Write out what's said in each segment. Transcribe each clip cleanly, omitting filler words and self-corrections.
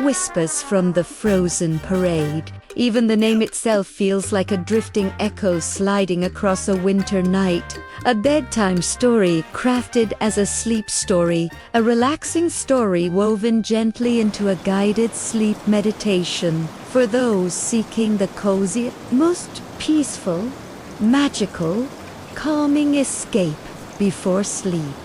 whispers from the frozen parade. Even the name itself feels like a drifting echo sliding across a winter night. A bedtime story crafted as a sleep story, a relaxing story woven gently into a guided sleep meditation for those seeking the cozy, most peaceful, magical, calming escape before sleep.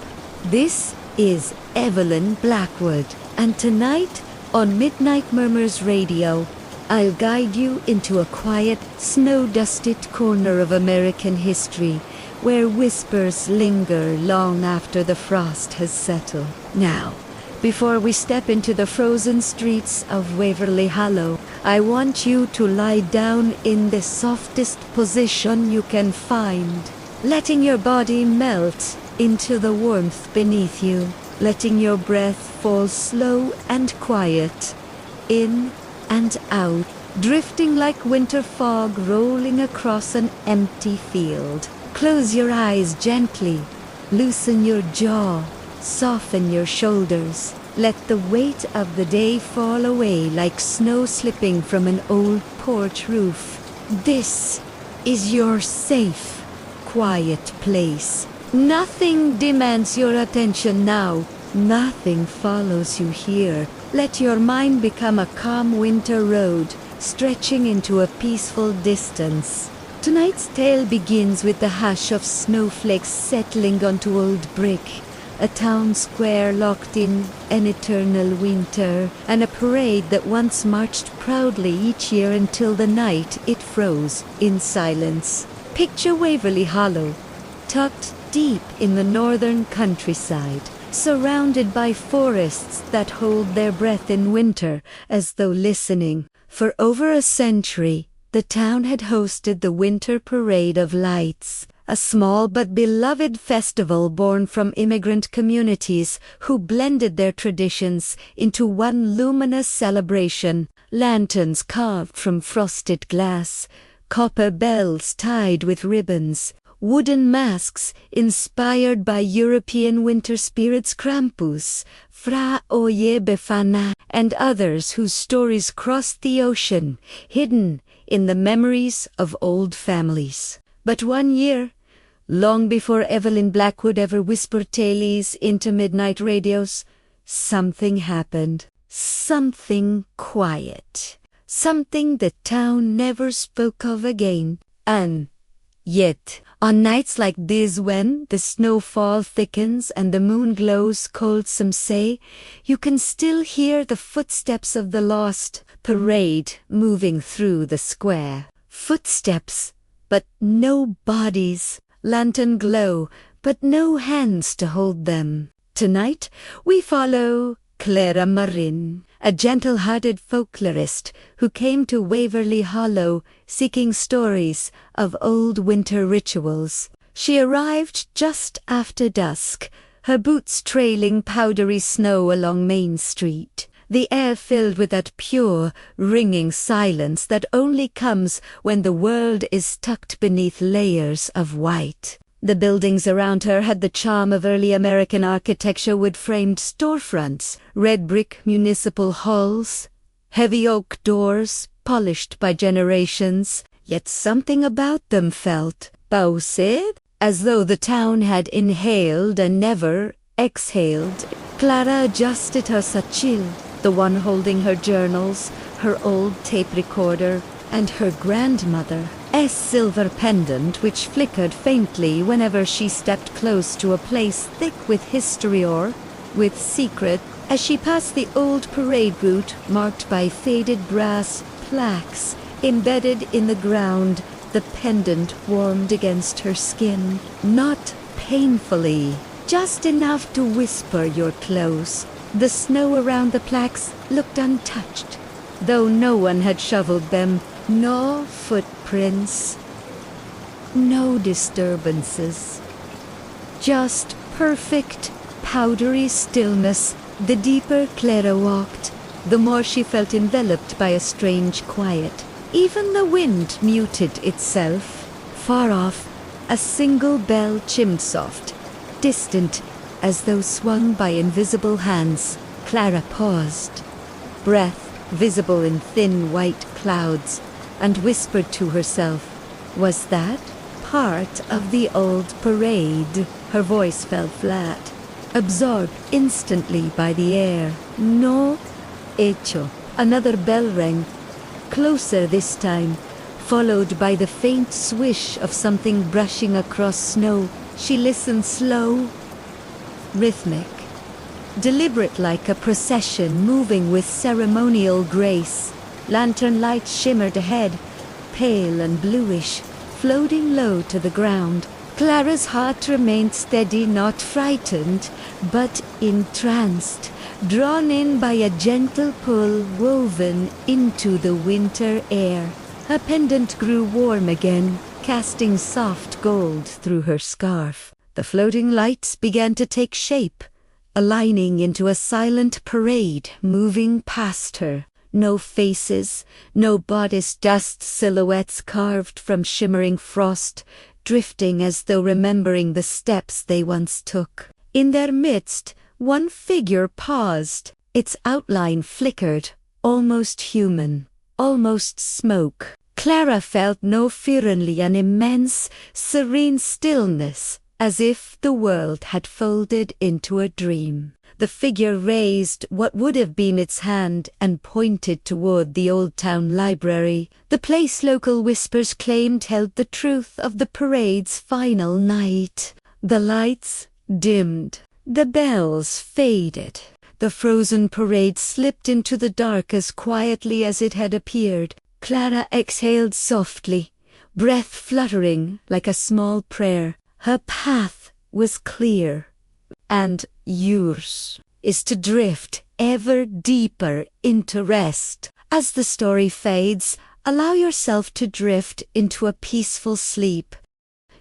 This is Evelyn Blackwood, and tonight on Midnight Murmurs Radio, I'll guide you into a quiet, snow-dusted corner of American history where whispers linger long after the frost has settled. Now, before we step into the frozen streets of Waverly Hollow, I want you to lie down in the softest position you can find, letting your body melt into the warmth beneath you, letting your breath fall slow and quiet, in and out, drifting like winter fog rolling across an empty field. Close your eyes gently, loosen your jaw, soften your shoulders. Let the weight of the day fall away like snow slipping from an old porch roof. This is your safe, quiet place. Nothing demands your attention now. Nothing follows you here. Let your mind become a calm winter road, stretching into a peaceful distance. Tonight's tale begins with the hush of snowflakes settling onto old brick, a town square locked in an eternal winter, and a parade that once marched proudly each year until the night it froze in silence. Picture Waverly Hollow, tucked deep in the northern countryside, surrounded by forests that hold their breath in winter, as though listening. For over a century, the town had hosted the Winter Parade of Lights, a small but beloved festival born from immigrant communities who blended their traditions into one luminous celebration. Lanterns carved from frosted glass, copper bells tied with ribbons, wooden masks inspired by European winter spirits Krampus, Fra Oye Befana, and others whose stories crossed the ocean, hidden in the memories of old families. But one year, long before Evelyn Blackwood ever whispered tales into midnight radios, something happened. Something quiet. Something the town never spoke of again. And yet, on nights like this when the snowfall thickens and the moon glows cold, some say, you can still hear the footsteps of the lost parade moving through the square. Footsteps, but no bodies. Lantern glow, but no hands to hold them. Tonight, we follow Clara, a gentle-hearted folklorist who came to Waverly Hollow seeking stories of old winter rituals. She arrived just after dusk, her boots trailing powdery snow along Main Street, the air filled with that pure, ringing silence that only comes when the world is tucked beneath layers of white. The buildings around her had the charm of early American architecture, wood-framed storefronts, red brick municipal halls, heavy oak doors, polished by generations, yet something about them felt paused, as though the town had inhaled and never exhaled. Clara adjusted her satchel, the one holding her journals, her old tape recorder, and her grandmother's silver pendant, which flickered faintly whenever she stepped close to a place thick with history or with secret. As she passed the old parade route marked by faded brass plaques embedded in the ground, the pendant warmed against her skin, not painfully, just enough to whisper you're close. The snow around the plaques looked untouched, though no one had shoveled them. No footprints, no disturbances, just perfect, powdery stillness. The deeper Clara walked, the more she felt enveloped by a strange quiet. Even the wind muted itself. Far off, a single bell chimed soft, distant, as though swung by invisible hands. Clara paused, breath visible in thin white clouds, and whispered to herself, "Was that part of the old parade?" Her voice fell flat, absorbed instantly by the air. "No, hecho." Another bell rang, closer this time, followed by the faint swish of something brushing across snow. She listened, slow, rhythmic, deliberate, like a procession moving with ceremonial grace. Lantern light shimmered ahead, pale and bluish, floating low to the ground. Clara's heart remained steady, not frightened, but entranced, drawn in by a gentle pull woven into the winter air. Her pendant grew warm again, casting soft gold through her scarf. The floating lights began to take shape, aligning into a silent parade moving past her. No faces, no bodice, just silhouettes carved from shimmering frost, drifting as though remembering the steps they once took. In their midst, one figure paused. Its outline flickered, almost human, almost smoke. Clara felt no fear, only an immense, serene stillness, as if the world had folded into a dream. The figure raised what would have been its hand and pointed toward the Old Town Library, the place local whispers claimed held the truth of the parade's final night. The lights dimmed. The bells faded. The frozen parade slipped into the dark as quietly as it had appeared. Clara exhaled softly, breath fluttering like a small prayer. Her path was clear, and yours is to drift ever deeper into rest. As the story fades, allow yourself to drift into a peaceful sleep.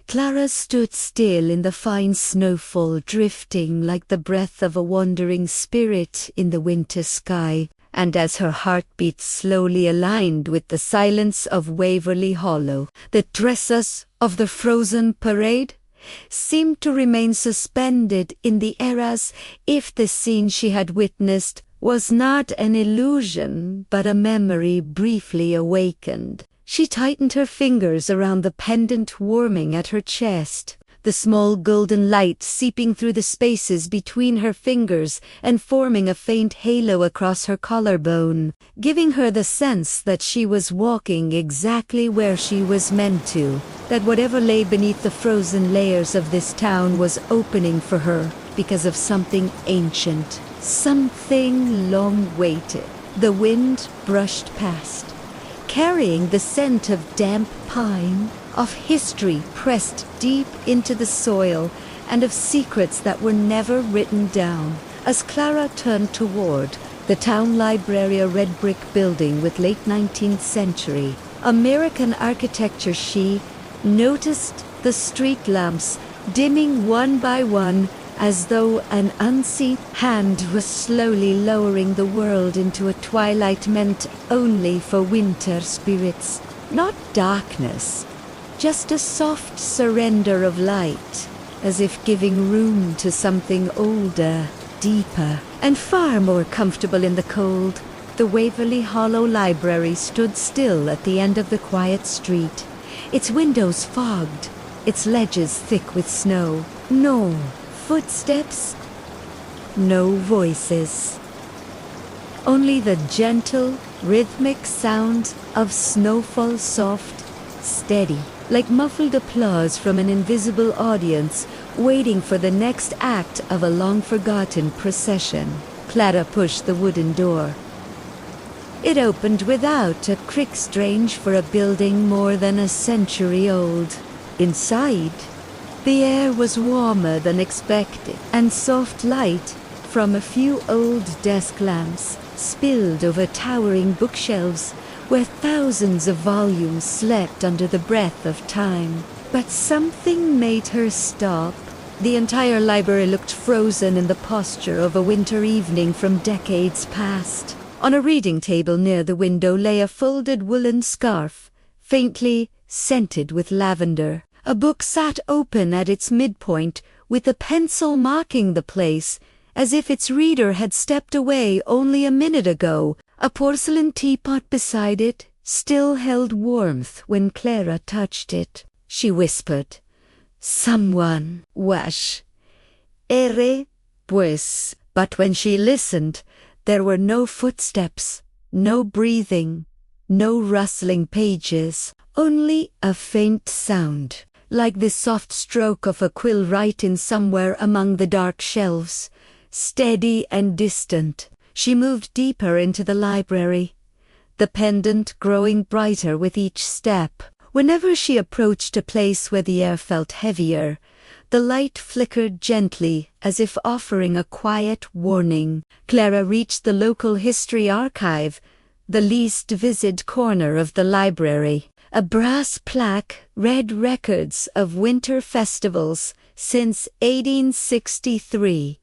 Clara stood still in the fine snowfall, drifting like the breath of a wandering spirit in the winter sky. And as her heartbeat slowly aligned with the silence of Waverly Hollow, the tresses of the frozen parade seemed to remain suspended in the air, as if the scene she had witnessed was not an illusion, but a memory briefly awakened. She tightened her fingers around the pendant, warming at her chest, the small golden light seeping through the spaces between her fingers and forming a faint halo across her collarbone, giving her the sense that she was walking exactly where she was meant to, that whatever lay beneath the frozen layers of this town was opening for her because of something ancient, something long-waited. The wind brushed past, carrying the scent of damp pine, of history pressed deep into the soil, and of secrets that were never written down. As Clara turned toward the town library, a red brick building with late 19th century American architecture, she noticed the street lamps dimming one by one, as though an unseen hand was slowly lowering the world into a twilight meant only for winter spirits. Not darkness, just a soft surrender of light, as if giving room to something older, deeper, and far more comfortable in the cold. The Waverly Hollow Library stood still at the end of the quiet street, its windows fogged, its ledges thick with snow. No footsteps, no voices. Only the gentle, rhythmic sound of snowfall, soft, steady, like muffled applause from an invisible audience waiting for the next act of a long-forgotten procession. Clara pushed the wooden door. It opened without a creak, strange for a building more than a century old. Inside, the air was warmer than expected, and soft light from a few old desk lamps spilled over towering bookshelves where thousands of volumes slept under the breath of time. But something made her stop. The entire library looked frozen in the posture of a winter evening from decades past. On a reading table near the window lay a folded woolen scarf, faintly scented with lavender. A book sat open at its midpoint, with a pencil marking the place, as if its reader had stepped away only a minute ago. A porcelain teapot beside it still held warmth when Clara touched it. She whispered, "Someone wash. Ere pues." But when she listened, there were no footsteps, no breathing, no rustling pages, only a faint sound, like the soft stroke of a quill writing somewhere among the dark shelves, steady and distant. She moved deeper into the library, the pendant growing brighter with each step. Whenever she approached a place where the air felt heavier, the light flickered gently as if offering a quiet warning. Clara reached the local history archive, the least visited corner of the library. A brass plaque read records of winter festivals since 1863.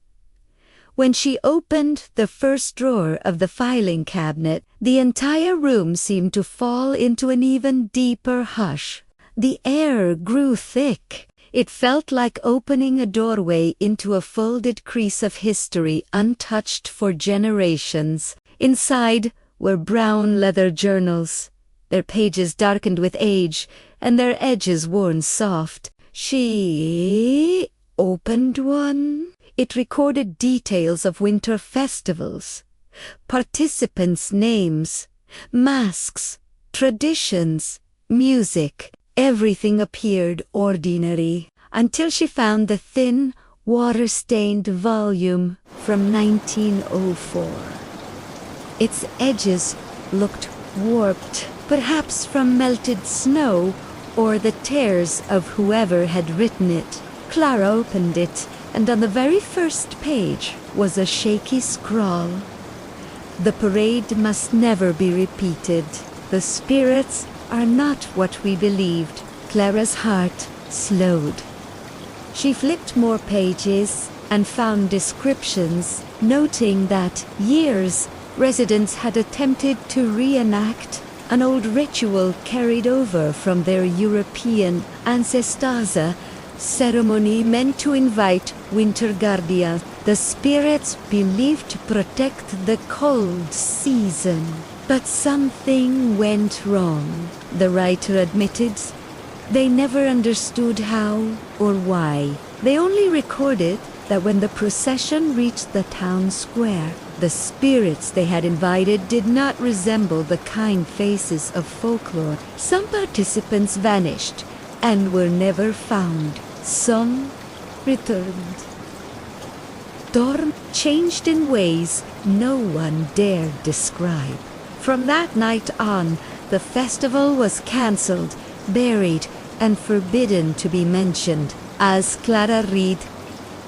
When she opened the first drawer of the filing cabinet, the entire room seemed to fall into an even deeper hush. The air grew thick. It felt like opening a doorway into a folded crease of history untouched for generations. Inside were brown leather journals, their pages darkened with age and their edges worn soft. She opened one. It recorded details of winter festivals, participants' names, masks, traditions, music. Everything appeared ordinary until she found the thin, water-stained volume from 1904. Its edges looked warped, perhaps from melted snow or the tears of whoever had written it. Clara opened it, and on the very first page was a shaky scrawl. "The parade must never be repeated. The spirits are not what we believed." Clara's heart slowed. She flipped more pages and found descriptions, noting that years residents had attempted to reenact an old ritual carried over from their European ancestors, ceremony meant to invite winter guardians, the spirits believed to protect the cold season. But something went wrong, the writer admitted. They never understood how or why. They only recorded that when the procession reached the town square, the spirits they had invited did not resemble the kind faces of folklore. Some participants vanished and were never found. Some returned. Storm changed in ways no one dared describe. From that night on, the festival was cancelled, buried, and forbidden to be mentioned. As Clara read,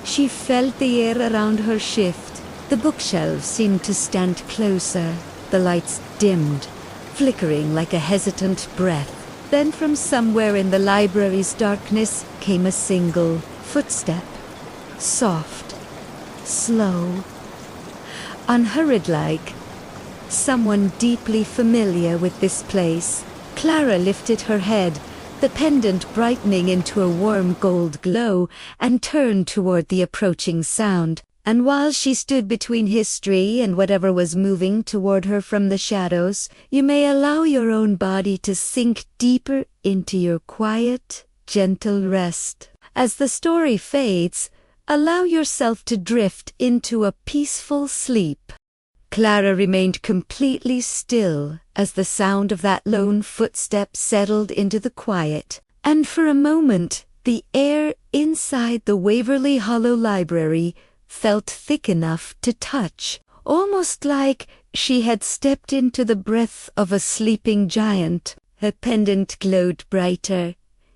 she felt the air around her shift. The bookshelves seemed to stand closer. The lights dimmed, flickering like a hesitant breath. Then from somewhere in the library's darkness came a single footstep. Soft, slow, unhurried-like. Someone deeply familiar with this place. Clara lifted her head, the pendant brightening into a warm gold glow, and turned toward the approaching sound. And while she stood between history and whatever was moving toward her from the shadows, you may allow your own body to sink deeper into your quiet, gentle rest. As the story fades, allow yourself to drift into a peaceful sleep. Clara remained completely still as the sound of that lone footstep settled into the quiet, and for a moment the air inside the Waverly Hollow library felt thick enough to touch, almost like she had stepped into the breath of a sleeping giant. Her pendant glowed brighter,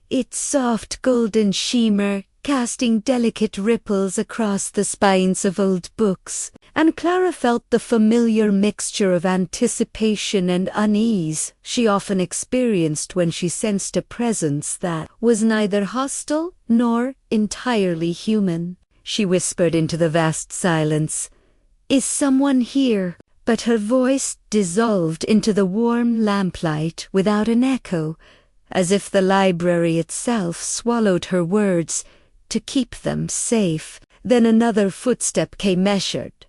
its soft golden shimmer casting delicate ripples across the spines of old books, and Clara felt the familiar mixture of anticipation and unease she often experienced when she sensed a presence that was neither hostile nor entirely human. She whispered into the vast silence, "Is someone here?" But her voice dissolved into the warm lamplight without an echo, as if the library itself swallowed her words to keep them safe. Then another footstep came measured,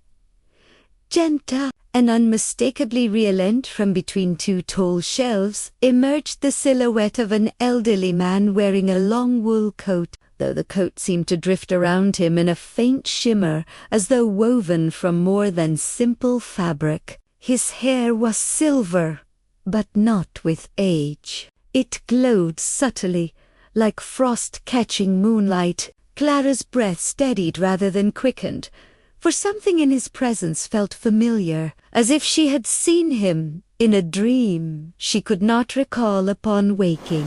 gentle and unmistakably realent from between two tall shelves, emerged the silhouette of an elderly man wearing a long wool coat, though the coat seemed to drift around him in a faint shimmer, as though woven from more than simple fabric. His hair was silver, but not with age. It glowed subtly, like frost-catching moonlight. Clara's breath steadied rather than quickened, for something in his presence felt familiar, as if she had seen him in a dream she could not recall upon waking.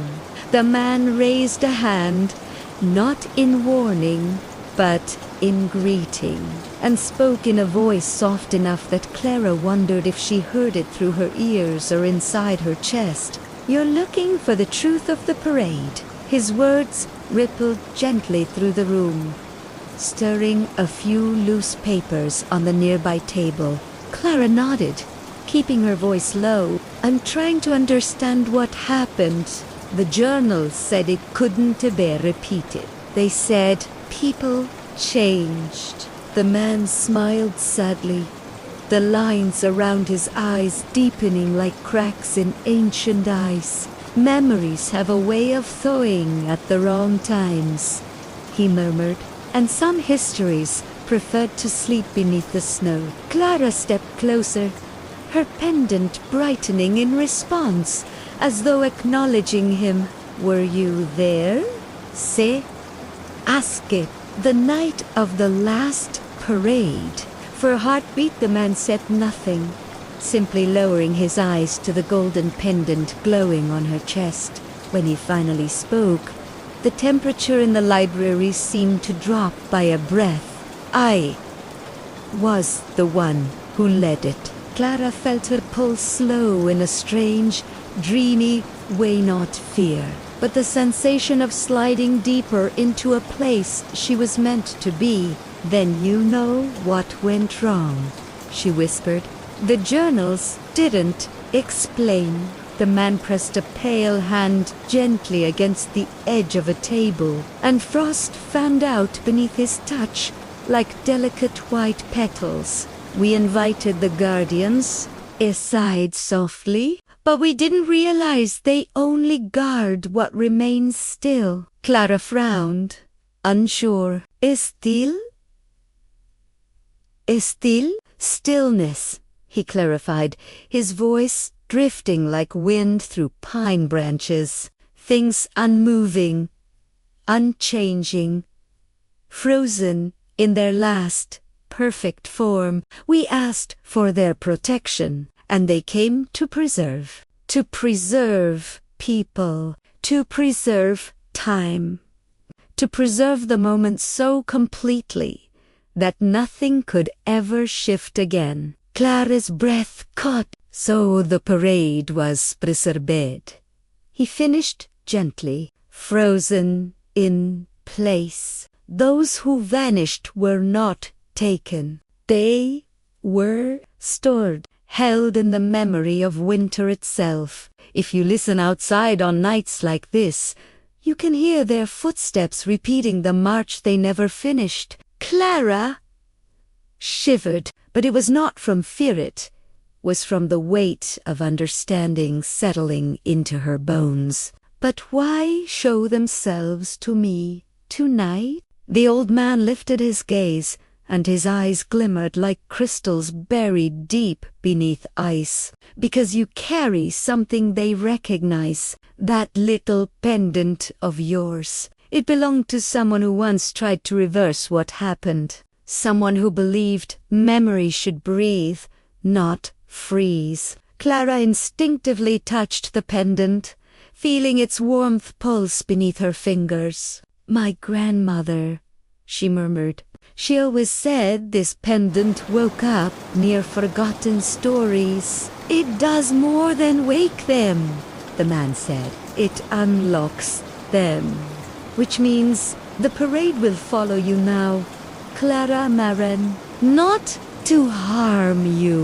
The man raised a hand, not in warning, but in greeting, and spoke in a voice soft enough that Clara wondered if she heard it through her ears or inside her chest. "You're looking for the truth of the parade." His words rippled gently through the room, stirring a few loose papers on the nearby table. Clara nodded, keeping her voice low. "I'm trying to understand what happened. The journals said it couldn't be repeated. They said people changed." The man smiled sadly, the lines around his eyes deepening like cracks in ancient ice. "Memories have a way of thawing at the wrong times," he murmured, "and some histories preferred to sleep beneath the snow." Clara stepped closer, her pendant brightening in response, as though acknowledging him. "Were you there? Say, ask it. The night of the last parade." For a heartbeat, the man said nothing, simply lowering his eyes to the golden pendant glowing on her chest. When he finally spoke, the temperature in the library seemed to drop by a breath. "I was the one who led it." Clara felt her pulse slow in a strange, dreamy way, not fear, but the sensation of sliding deeper into a place she was meant to be. "Then you know what went wrong," she whispered. "The journals didn't explain." The man pressed a pale hand gently against the edge of a table, and frost fanned out beneath his touch like delicate white petals. "We invited the guardians," he sighed softly, "but we didn't realize they only guard what remains still." Clara frowned, unsure. Still? Stillness, he clarified, his voice drifting like wind through pine branches. Things unmoving, unchanging, frozen in their last perfect form. We asked for their protection, and they came to preserve. To preserve people, to preserve time, to preserve the moment so completely that nothing could ever shift again. Clara's breath caught. "So the parade was preserved," he finished gently. "Frozen in place. Those who vanished were not taken. They were stored, held in the memory of winter itself. If you listen outside on nights like this, you can hear their footsteps repeating the march they never finished." Clara shivered, but it was not from fear, it was from the weight of understanding settling into her bones. "But why show themselves to me tonight?" The old man lifted his gaze, and his eyes glimmered like crystals buried deep beneath ice. "Because you carry something they recognize, that little pendant of yours. It belonged to someone who once tried to reverse what happened. Someone who believed memory should breathe, not freeze." Clara instinctively touched the pendant, feeling its warmth pulse beneath her fingers. "My grandmother," she murmured. "She always said this pendant woke up near forgotten stories." "It does more than wake them," the man said. "It unlocks them. Which means the parade will follow you now, Clara Marin, not to harm you,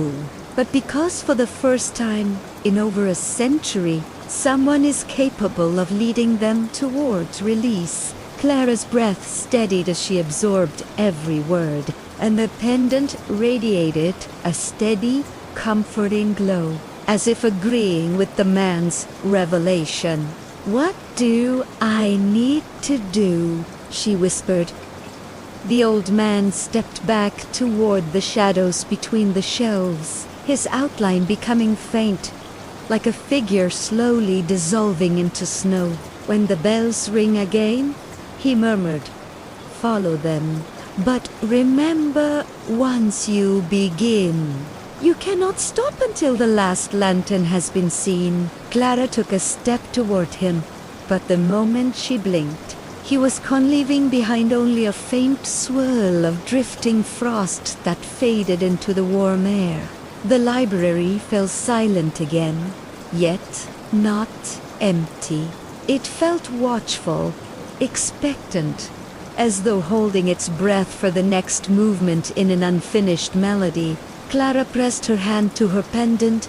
but because for the first time in over a century, someone is capable of leading them towards release." Clara's breath steadied as she absorbed every word, and the pendant radiated a steady, comforting glow, as if agreeing with the man's revelation. "What do I need to do?" she whispered. The old man stepped back toward the shadows between the shelves, his outline becoming faint, like a figure slowly dissolving into snow. "When the bells ring again," he murmured, "follow them. But remember, once you begin, you cannot stop until the last lantern has been seen." Clara took a step toward him, but the moment she blinked, he was gone, leaving behind only a faint swirl of drifting frost that faded into the warm air. The library fell silent again, yet not empty. It felt watchful, expectant, as though holding its breath for the next movement in an unfinished melody. Clara pressed her hand to her pendant,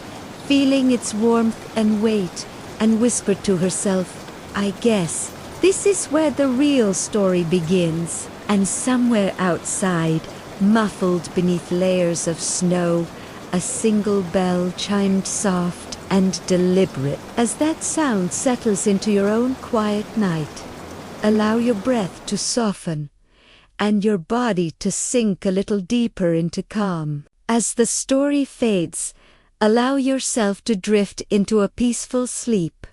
feeling its warmth and weight, and whispered to herself, "I guess this is where the real story begins." And somewhere outside, muffled beneath layers of snow, a single bell chimed soft and deliberate. As that sound settles into your own quiet night, allow your breath to soften and your body to sink a little deeper into calm. As the story fades, allow yourself to drift into a peaceful sleep.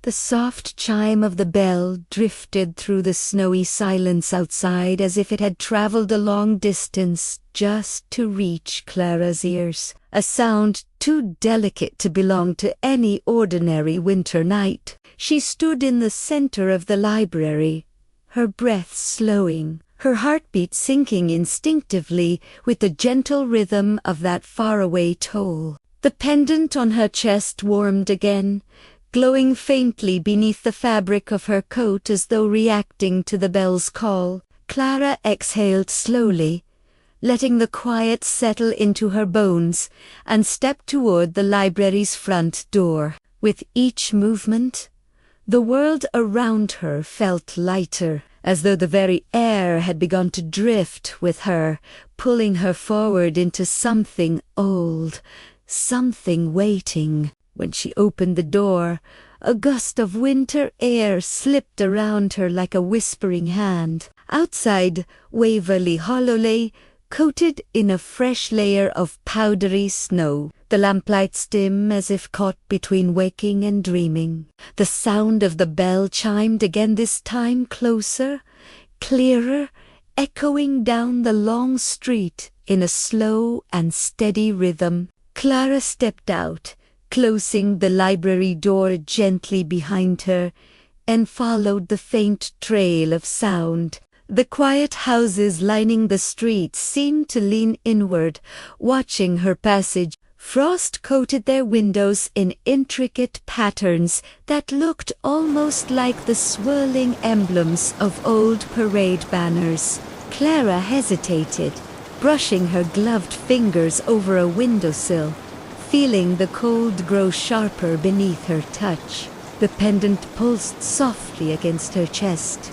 The soft chime of the bell drifted through the snowy silence outside as if it had traveled a long distance just to reach Clara's ears, a sound too delicate to belong to any ordinary winter night. She stood in the center of the library, her breath slowing, her heartbeat sinking instinctively with the gentle rhythm of that faraway toll. The pendant on her chest warmed again, glowing faintly beneath the fabric of her coat as though reacting to the bell's call. Clara exhaled slowly, letting the quiet settle into her bones, and stepped toward the library's front door. With each movement, the world around her felt lighter, as though the very air had begun to drift with her, pulling her forward into something old, something waiting. When she opened the door, a gust of winter air slipped around her like a whispering hand. Outside, Waverly Hollow lay, coated in a fresh layer of powdery snow, the lamplights dim as if caught between waking and dreaming. The sound of the bell chimed again, this time closer, clearer, echoing down the long street in a slow and steady rhythm. Clara stepped out, closing the library door gently behind her, and followed the faint trail of sound. The quiet houses lining the streets seemed to lean inward, watching her passage. Frost coated their windows in intricate patterns that looked almost like the swirling emblems of old parade banners. Clara hesitated, brushing her gloved fingers over a windowsill, feeling the cold grow sharper beneath her touch. The pendant pulsed softly against her chest,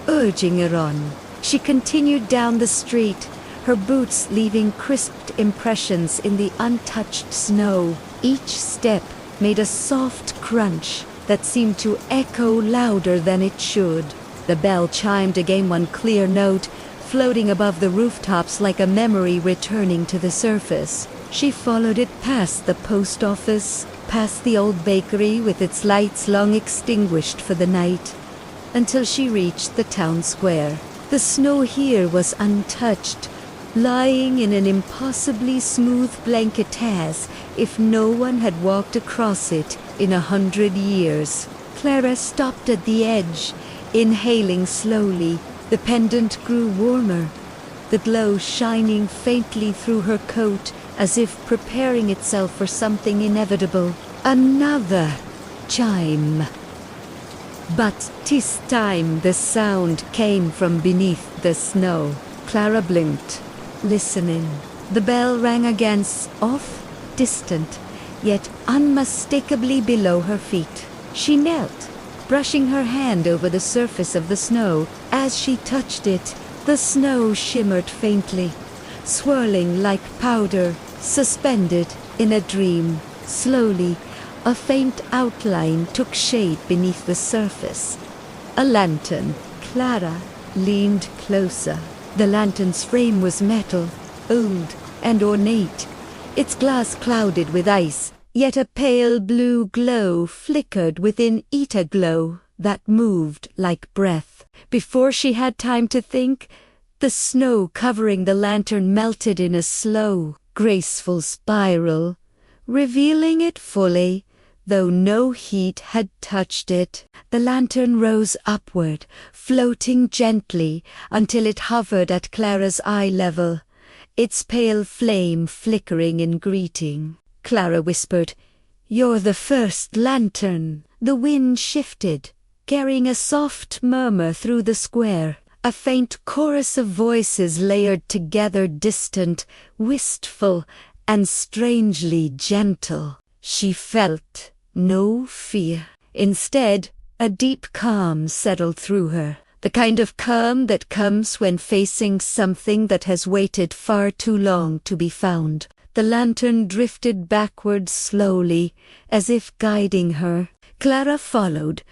urging her on. She continued down the street, her boots leaving crisped impressions in the untouched snow. Each step made a soft crunch that seemed to echo louder than it should. The bell chimed again, one clear note, floating above the rooftops like a memory returning to the surface. She followed it past the post office, past the old bakery with its lights long extinguished for the night, until she reached the town square. The snow here was untouched, lying in an impossibly smooth blanket as if no one had walked across it in 100 years. Clara stopped at the edge, inhaling slowly. The pendant grew warmer, the glow shining faintly through her coat as if preparing itself for something inevitable. Another chime. But this time the sound came from beneath the snow. Clara blinked, listening. The bell rang again, off, distant, yet unmistakably below her feet. She knelt, brushing her hand over the surface of the snow. As she touched it, the snow shimmered faintly, swirling like powder, suspended In a dream, slowly, a faint outline took shape beneath the surface. A lantern. Clara leaned closer. The lantern's frame was metal, old and ornate, its glass clouded with ice, yet a pale blue glow flickered within it, a glow that moved like breath. Before she had time to think, the snow covering the lantern melted in a slow, graceful spiral, revealing it fully, though no heat had touched it. The lantern rose upward, floating gently until it hovered at Clara's eye level, its pale flame flickering in greeting. Clara whispered, "You're the first lantern." The wind shifted, carrying a soft murmur through the square, a faint chorus of voices layered together, distant, wistful, and strangely gentle. She felt no fear. Instead, a deep calm settled through her, the kind of calm that comes when facing something that has waited far too long to be found. The lantern drifted backward slowly, as if guiding her. Clara followed,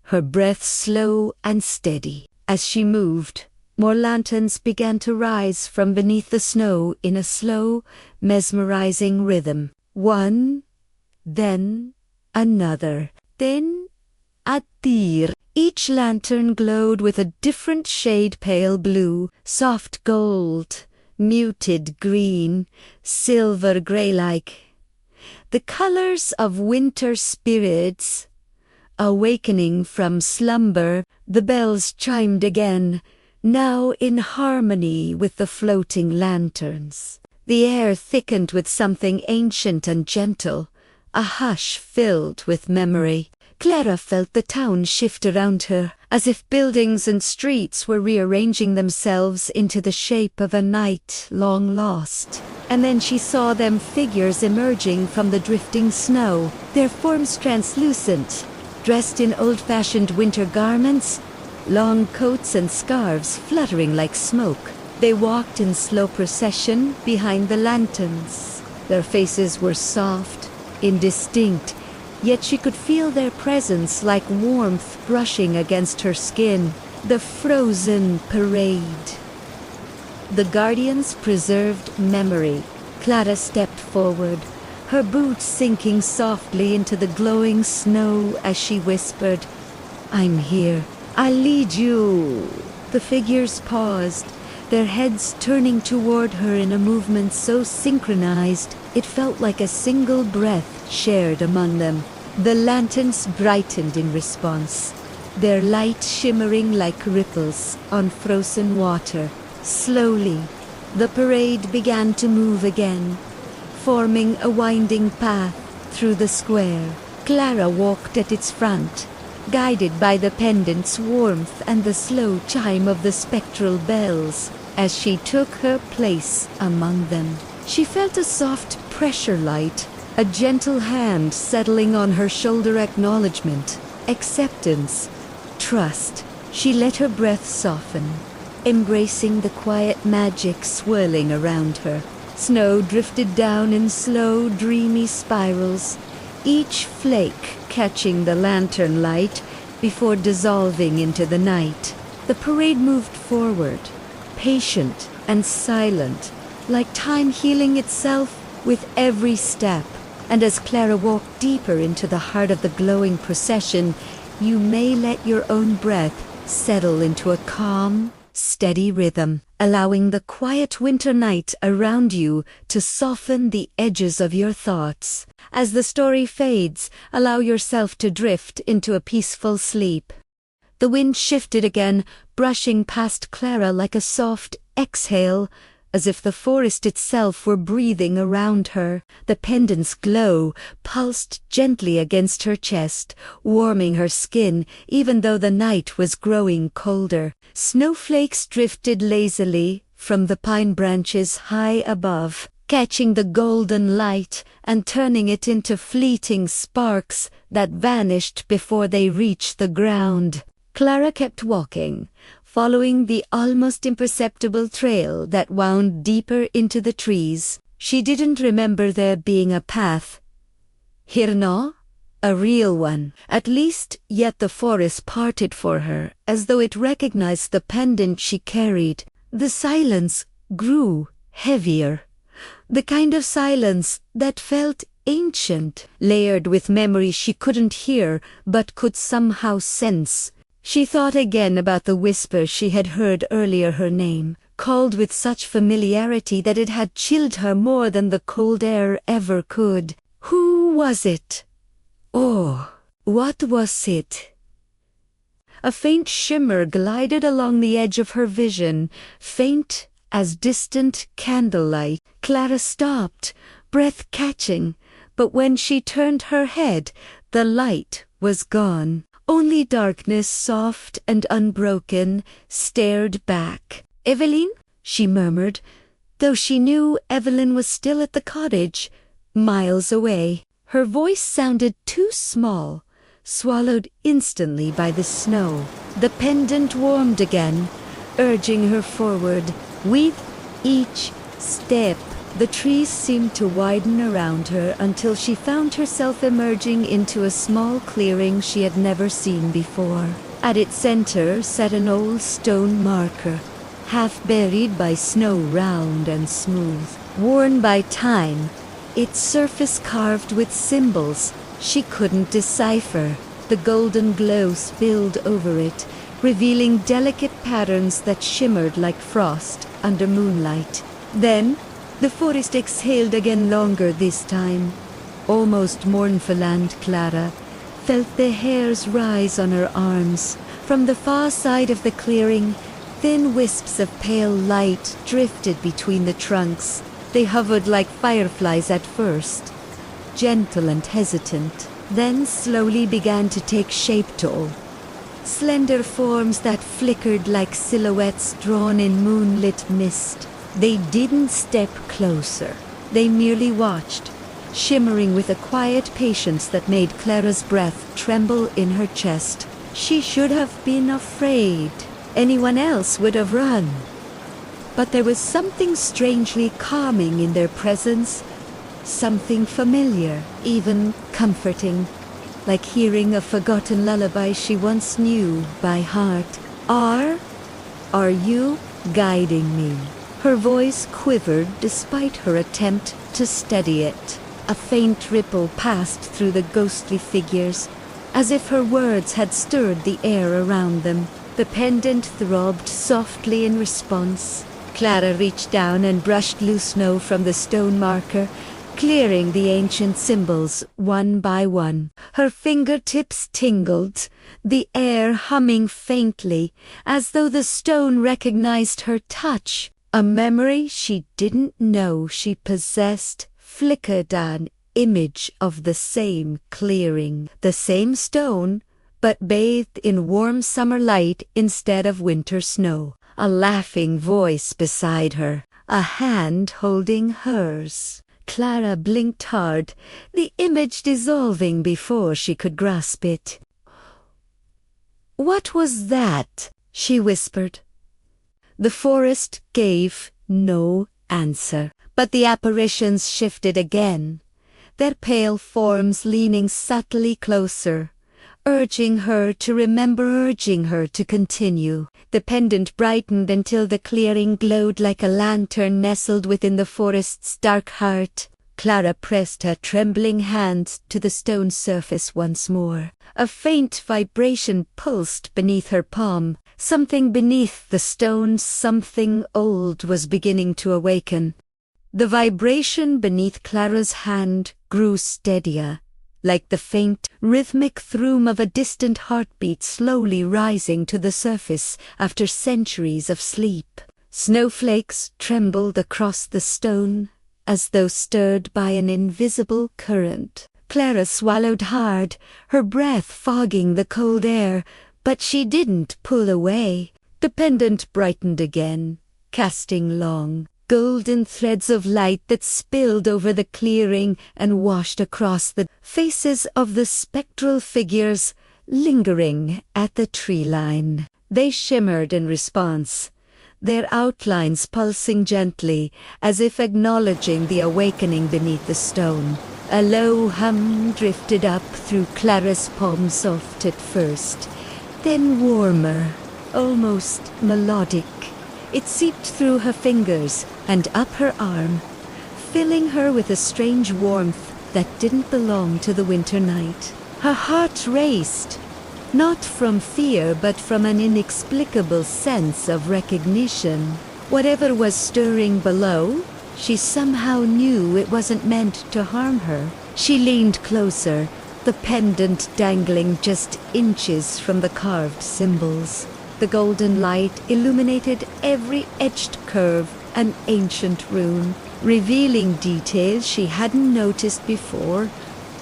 her breath slow and steady. As she moved, more lanterns began to rise from beneath the snow in a slow, mesmerizing rhythm. One, then another, then a tir. Each lantern glowed with a different shade: pale blue, soft gold, muted green, silver gray-like. The colors of winter spirits. Awakening from slumber, the bells chimed again, now in harmony with the floating lanterns. The air thickened with something ancient and gentle, a hush filled with memory. Clara felt the town shift around her, as if buildings and streets were rearranging themselves into the shape of a night long lost. And then she saw them, figures emerging from the drifting snow, their forms translucent, dressed in old-fashioned winter garments, long coats and scarves fluttering like smoke. They walked in slow procession behind the lanterns. Their faces were soft, indistinct, yet she could feel their presence like warmth brushing against her skin. The frozen parade. The guardians preserved memory. Clara stepped forward, her boots sinking softly into the glowing snow as she whispered, "I'm here. I'll lead you." The figures paused, their heads turning toward her in a movement so synchronized it felt like a single breath shared among them. The lanterns brightened in response, their light shimmering like ripples on frozen water. Slowly, the parade began to move again, forming a winding path through the square. Clara walked at its front, guided by the pendant's warmth and the slow chime of the spectral bells. As she took her place among them, she felt a soft pressure light, a gentle hand settling on her shoulder. Acknowledgement, acceptance, trust. She let her breath soften, embracing the quiet magic swirling around her. Snow drifted down in slow, dreamy spirals, each flake catching the lantern light before dissolving into the night. The parade moved forward, patient and silent, like time healing itself with every step. And as Clara walked deeper into the heart of the glowing procession, you may let your own breath settle into a calm, steady rhythm, allowing the quiet winter night around you to soften the edges of your thoughts. As the story fades, allow yourself to drift into a peaceful sleep. The wind shifted again, brushing past Clara like a soft exhale, as if the forest itself were breathing around her. The pendant's glow pulsed gently against her chest, warming her skin even though the night was growing colder. Snowflakes drifted lazily from the pine branches high above, catching the golden light and turning it into fleeting sparks that vanished before they reached the ground. Clara kept walking, following the almost imperceptible trail that wound deeper into the trees. She didn't remember there being a path. Here no? A real one. At least, yet the forest parted for her, as though it recognized the pendant she carried. The silence grew heavier. The kind of silence that felt ancient, layered with memories she couldn't hear, but could somehow sense. She thought again about the whisper she had heard earlier, her name, called with such familiarity that it had chilled her more than the cold air ever could. Who was it? Oh, what was it? A faint shimmer glided along the edge of her vision, faint as distant candlelight. Clara stopped, breath catching, but when she turned her head, the light was gone. Only darkness, soft and unbroken, stared back. "Evelyn?" she murmured, though she knew Evelyn was still at the cottage, miles away. Her voice sounded too small, swallowed instantly by the snow. The pendant warmed again, urging her forward. With each step, the trees seemed to widen around her until she found herself emerging into a small clearing she had never seen before. At its center sat an old stone marker, half buried by snow, round and smooth, worn by time, its surface carved with symbols she couldn't decipher. The golden glow spilled over it, revealing delicate patterns that shimmered like frost under moonlight. Then, the forest exhaled again, longer this time. Almost mournful, and Clara felt the hairs rise on her arms. From the far side of the clearing, thin wisps of pale light drifted between the trunks. They hovered like fireflies at first, gentle and hesitant, then slowly began to take shape tall. Slender forms that flickered like silhouettes drawn in moonlit mist. They didn't step closer. They merely watched, shimmering with a quiet patience that made Clara's breath tremble in her chest. She should have been afraid. Anyone else would have run. But there was something strangely calming in their presence, something familiar, even comforting, like hearing a forgotten lullaby she once knew by heart. Are you guiding me?" Her voice quivered despite her attempt to steady it. A faint ripple passed through the ghostly figures, as if her words had stirred the air around them. The pendant throbbed softly in response. Clara reached down and brushed loose snow from the stone marker, clearing the ancient symbols one by one. Her fingertips tingled, the air humming faintly, as though the stone recognized her touch. A memory she didn't know she possessed flickered, an image of the same clearing, the same stone, but bathed in warm summer light instead of winter snow. A laughing voice beside her, a hand holding hers. Clara blinked hard, the image dissolving before she could grasp it. "What was that?" she whispered. The forest gave no answer, but the apparitions shifted again, their pale forms leaning subtly closer, urging her to remember, urging her to continue. The pendant brightened until the clearing glowed like a lantern nestled within the forest's dark heart. Clara pressed her trembling hands to the stone surface once more. A faint vibration pulsed beneath her palm. Something beneath the stone, something old, was beginning to awaken. The vibration beneath Clara's hand grew steadier, like the faint, rhythmic thrum of a distant heartbeat slowly rising to the surface after centuries of sleep. Snowflakes trembled across the stone, as though stirred by an invisible current. Clara swallowed hard, her breath fogging the cold air, but she didn't pull away. The pendant brightened again, casting long, golden threads of light that spilled over the clearing and washed across the faces of the spectral figures lingering at the tree line. They shimmered in response, their outlines pulsing gently, as if acknowledging the awakening beneath the stone. A low hum drifted up through Clara's palm, soft at first, then warmer, almost melodic. It seeped through her fingers and up her arm, filling her with a strange warmth that didn't belong to the winter night. Her heart raced, not from fear but from an inexplicable sense of recognition. Whatever was stirring below, she somehow knew it wasn't meant to harm her. She leaned closer, the pendant dangling just inches from the carved symbols. The golden light illuminated every etched curve, an ancient rune, revealing details she hadn't noticed before.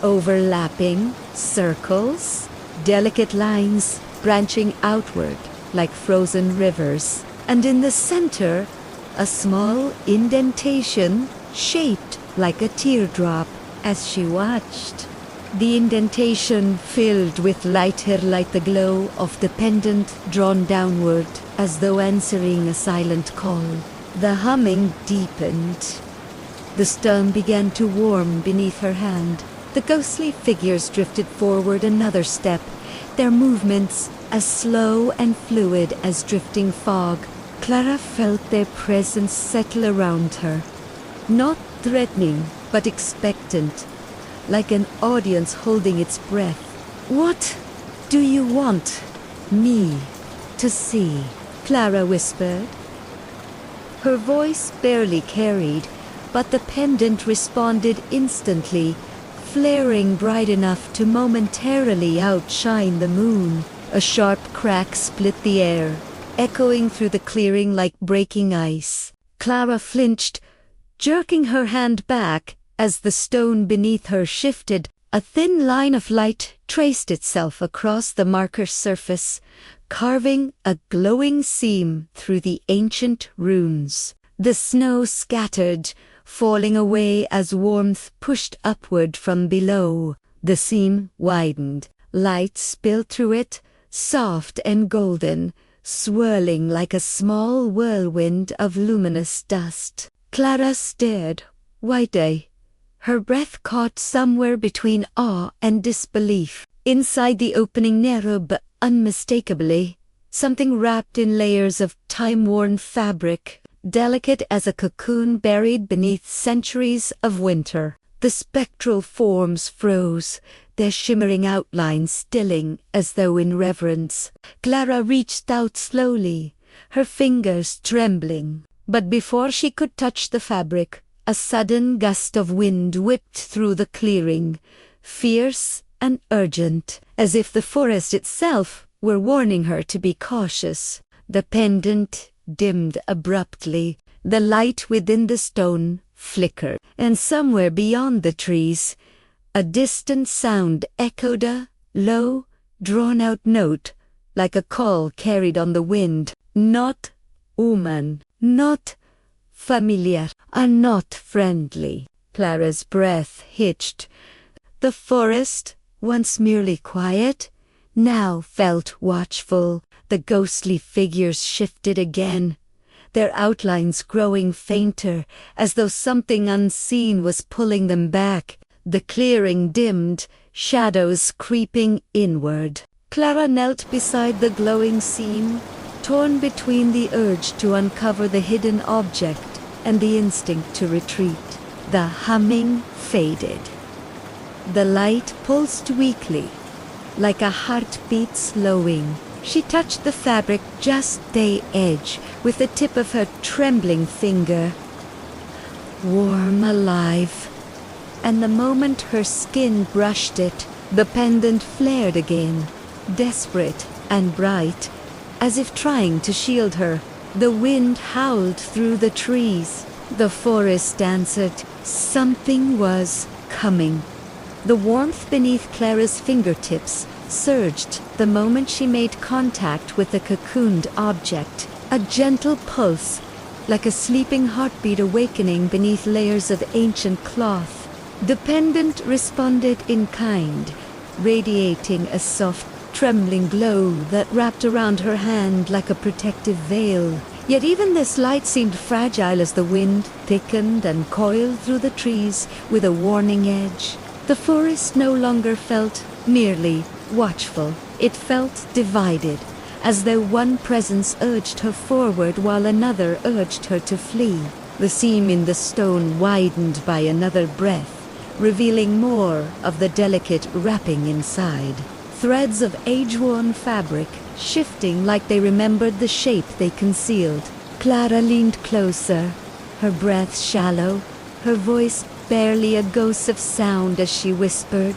Overlapping circles, delicate lines branching outward like frozen rivers. And in the center, a small indentation shaped like a teardrop. As she watched, the indentation filled with lighter like the glow of the pendant drawn downward, as though answering a silent call. The humming deepened. The stone began to warm beneath her hand. The ghostly figures drifted forward another step, their movements as slow and fluid as drifting fog. Clara felt their presence settle around her, not threatening, but expectant, like an audience holding its breath. "What do you want me to see?" Clara whispered. Her voice barely carried, but the pendant responded instantly, flaring bright enough to momentarily outshine the moon. A sharp crack split the air, echoing through the clearing like breaking ice. Clara flinched, jerking her hand back as the stone beneath her shifted. A thin line of light traced itself across the marker's surface, carving a glowing seam through the ancient runes. The snow scattered, falling away as warmth pushed upward from below. The seam widened. Light spilled through it, soft and golden, swirling like a small whirlwind of luminous dust. Clara stared, wide-eyed, her breath caught somewhere between awe and disbelief. Inside the opening, narrow but unmistakably, something wrapped in layers of time-worn fabric, delicate as a cocoon buried beneath centuries of winter. The spectral forms froze, their shimmering outlines stilling as though in reverence. Clara reached out slowly, her fingers trembling. But before she could touch the fabric, a sudden gust of wind whipped through the clearing, fierce and urgent, as if the forest itself were warning her to be cautious. The pendant dimmed abruptly, the light within the stone flickered, and somewhere beyond the trees, a distant sound echoed, a low, drawn-out note, like a call carried on the wind. Not human, not familiar, and not friendly. Clara's breath hitched. The forest, once merely quiet, now felt watchful. The ghostly figures shifted again, their outlines growing fainter, as though something unseen was pulling them back. The clearing dimmed, shadows creeping inward. Clara knelt beside the glowing seam, torn between the urge to uncover the hidden object and the instinct to retreat. The humming faded. The light pulsed weakly, like a heartbeat slowing. She touched the fabric just the edge with the tip of her trembling finger. Warm, alive. And the moment her skin brushed it, the pendant flared again, desperate and bright, as if trying to shield her. The wind howled through the trees. The forest answered. Something was coming. The warmth beneath Clara's fingertips surged the moment she made contact with the cocooned object. A gentle pulse, like a sleeping heartbeat awakening beneath layers of ancient cloth. The pendant responded in kind, radiating a soft, trembling glow that wrapped around her hand like a protective veil. Yet even this light seemed fragile as the wind thickened and coiled through the trees with a warning edge. The forest no longer felt merely watchful. It felt divided, as though one presence urged her forward while another urged her to flee. The seam in the stone widened by another breath, revealing more of the delicate wrapping inside. Threads of age-worn fabric, shifting like they remembered the shape they concealed. Clara leaned closer, her breath shallow, her voice barely a ghost of sound as she whispered,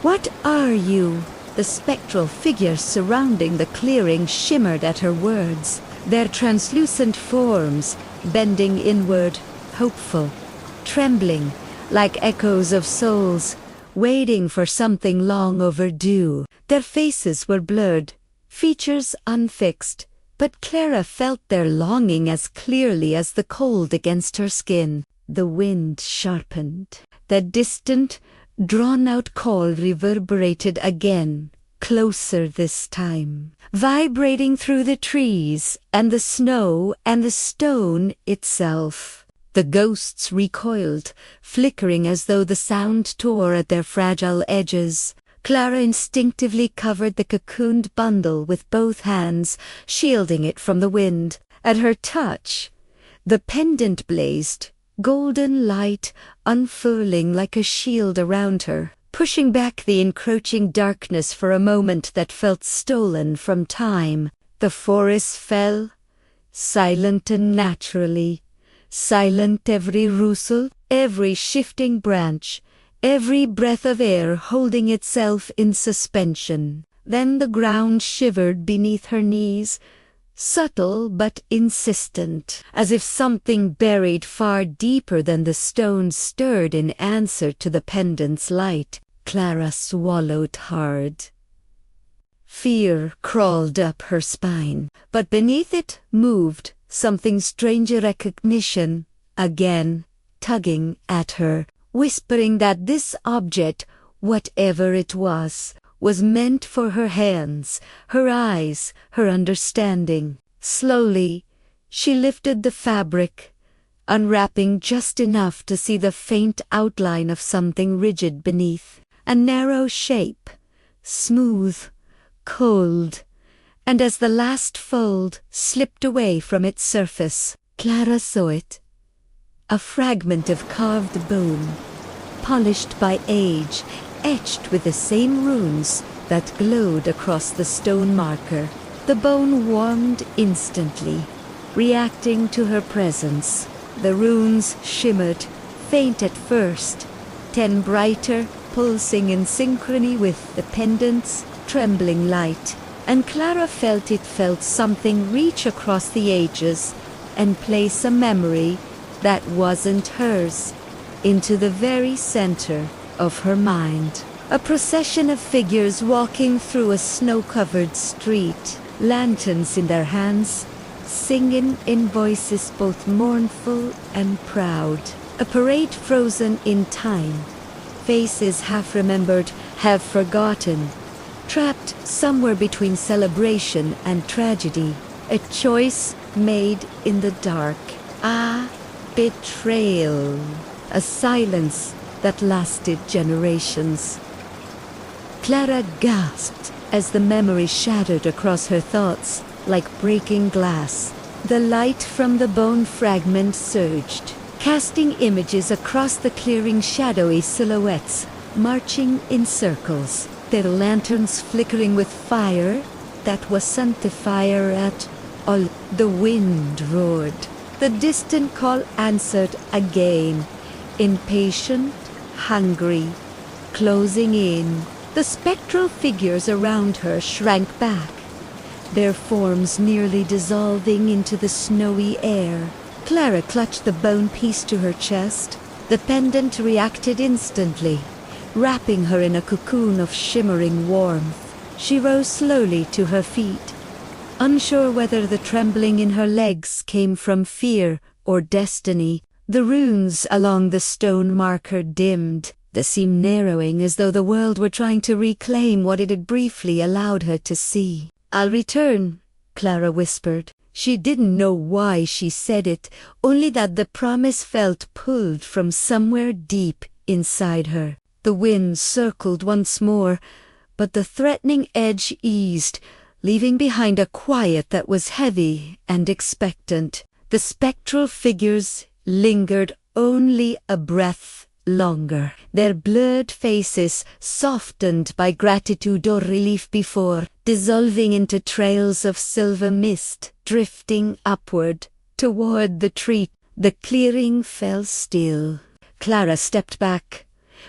"What are you?" The spectral figures surrounding the clearing shimmered at her words, their translucent forms bending inward, hopeful, trembling like echoes of souls waiting for something long overdue. Their faces were blurred, features unfixed, but Clara felt their longing as clearly as the cold against her skin. The wind sharpened. The distant, drawn-out call reverberated again, closer this time, vibrating through the trees and the snow and the stone itself. The ghosts recoiled, flickering as though the sound tore at their fragile edges. Clara instinctively covered the cocooned bundle with both hands, shielding it from the wind. At her touch, the pendant blazed, golden light unfurling like a shield around her, pushing back the encroaching darkness for a moment that felt stolen from time. The forest fell, silent and naturally, silent every rustle, every shifting branch, every breath of air holding itself in suspension. Then the ground shivered beneath her knees, subtle but insistent, as if something buried far deeper than the stone stirred in answer to the pendant's light. Clara swallowed hard. Fear crawled up her spine, but beneath it moved something stranger recognition, again tugging at her, whispering that this object, whatever it was meant for her hands, her eyes, her understanding. Slowly, she lifted the fabric, unwrapping just enough to see the faint outline of something rigid beneath, a narrow shape, smooth, cold, and as the last fold slipped away from its surface, Clara saw it, a fragment of carved bone, polished by age, etched with the same runes that glowed across the stone marker. The bone warmed instantly, reacting to her presence. The runes shimmered, faint at first, then brighter, pulsing in synchrony with the pendant's trembling light, and Clara felt something reach across the ages and place a memory that wasn't hers into the very center of her mind. A procession of figures walking through a snow-covered street, lanterns in their hands, singing in voices both mournful and proud. A parade frozen in time, faces half remembered, half forgotten, trapped somewhere between celebration and tragedy. A choice made in the dark. A betrayal. A silence that lasted generations. Clara gasped as the memory shattered across her thoughts like breaking glass. The light from the bone fragment surged, casting images across the clearing, shadowy silhouettes, marching in circles, their lanterns flickering with fire that wasn't the fire at all. The wind roared. The distant call answered again, impatient, hungry, closing in. The spectral figures around her shrank back, their forms nearly dissolving into the snowy air. Clara clutched the bone piece to her chest. The pendant reacted instantly, wrapping her in a cocoon of shimmering warmth. She rose slowly to her feet, unsure whether the trembling in her legs came from fear or destiny. The runes along the stone marker dimmed, the seam narrowing as though the world were trying to reclaim what it had briefly allowed her to see. "I'll return," Clara whispered. She didn't know why she said it, only that the promise felt pulled from somewhere deep inside her. The wind circled once more, but the threatening edge eased, leaving behind a quiet that was heavy and expectant. The spectral figures lingered only a breath longer, their blurred faces softened by gratitude or relief before, dissolving into trails of silver mist, drifting upward toward the tree. The clearing fell still. Clara stepped back,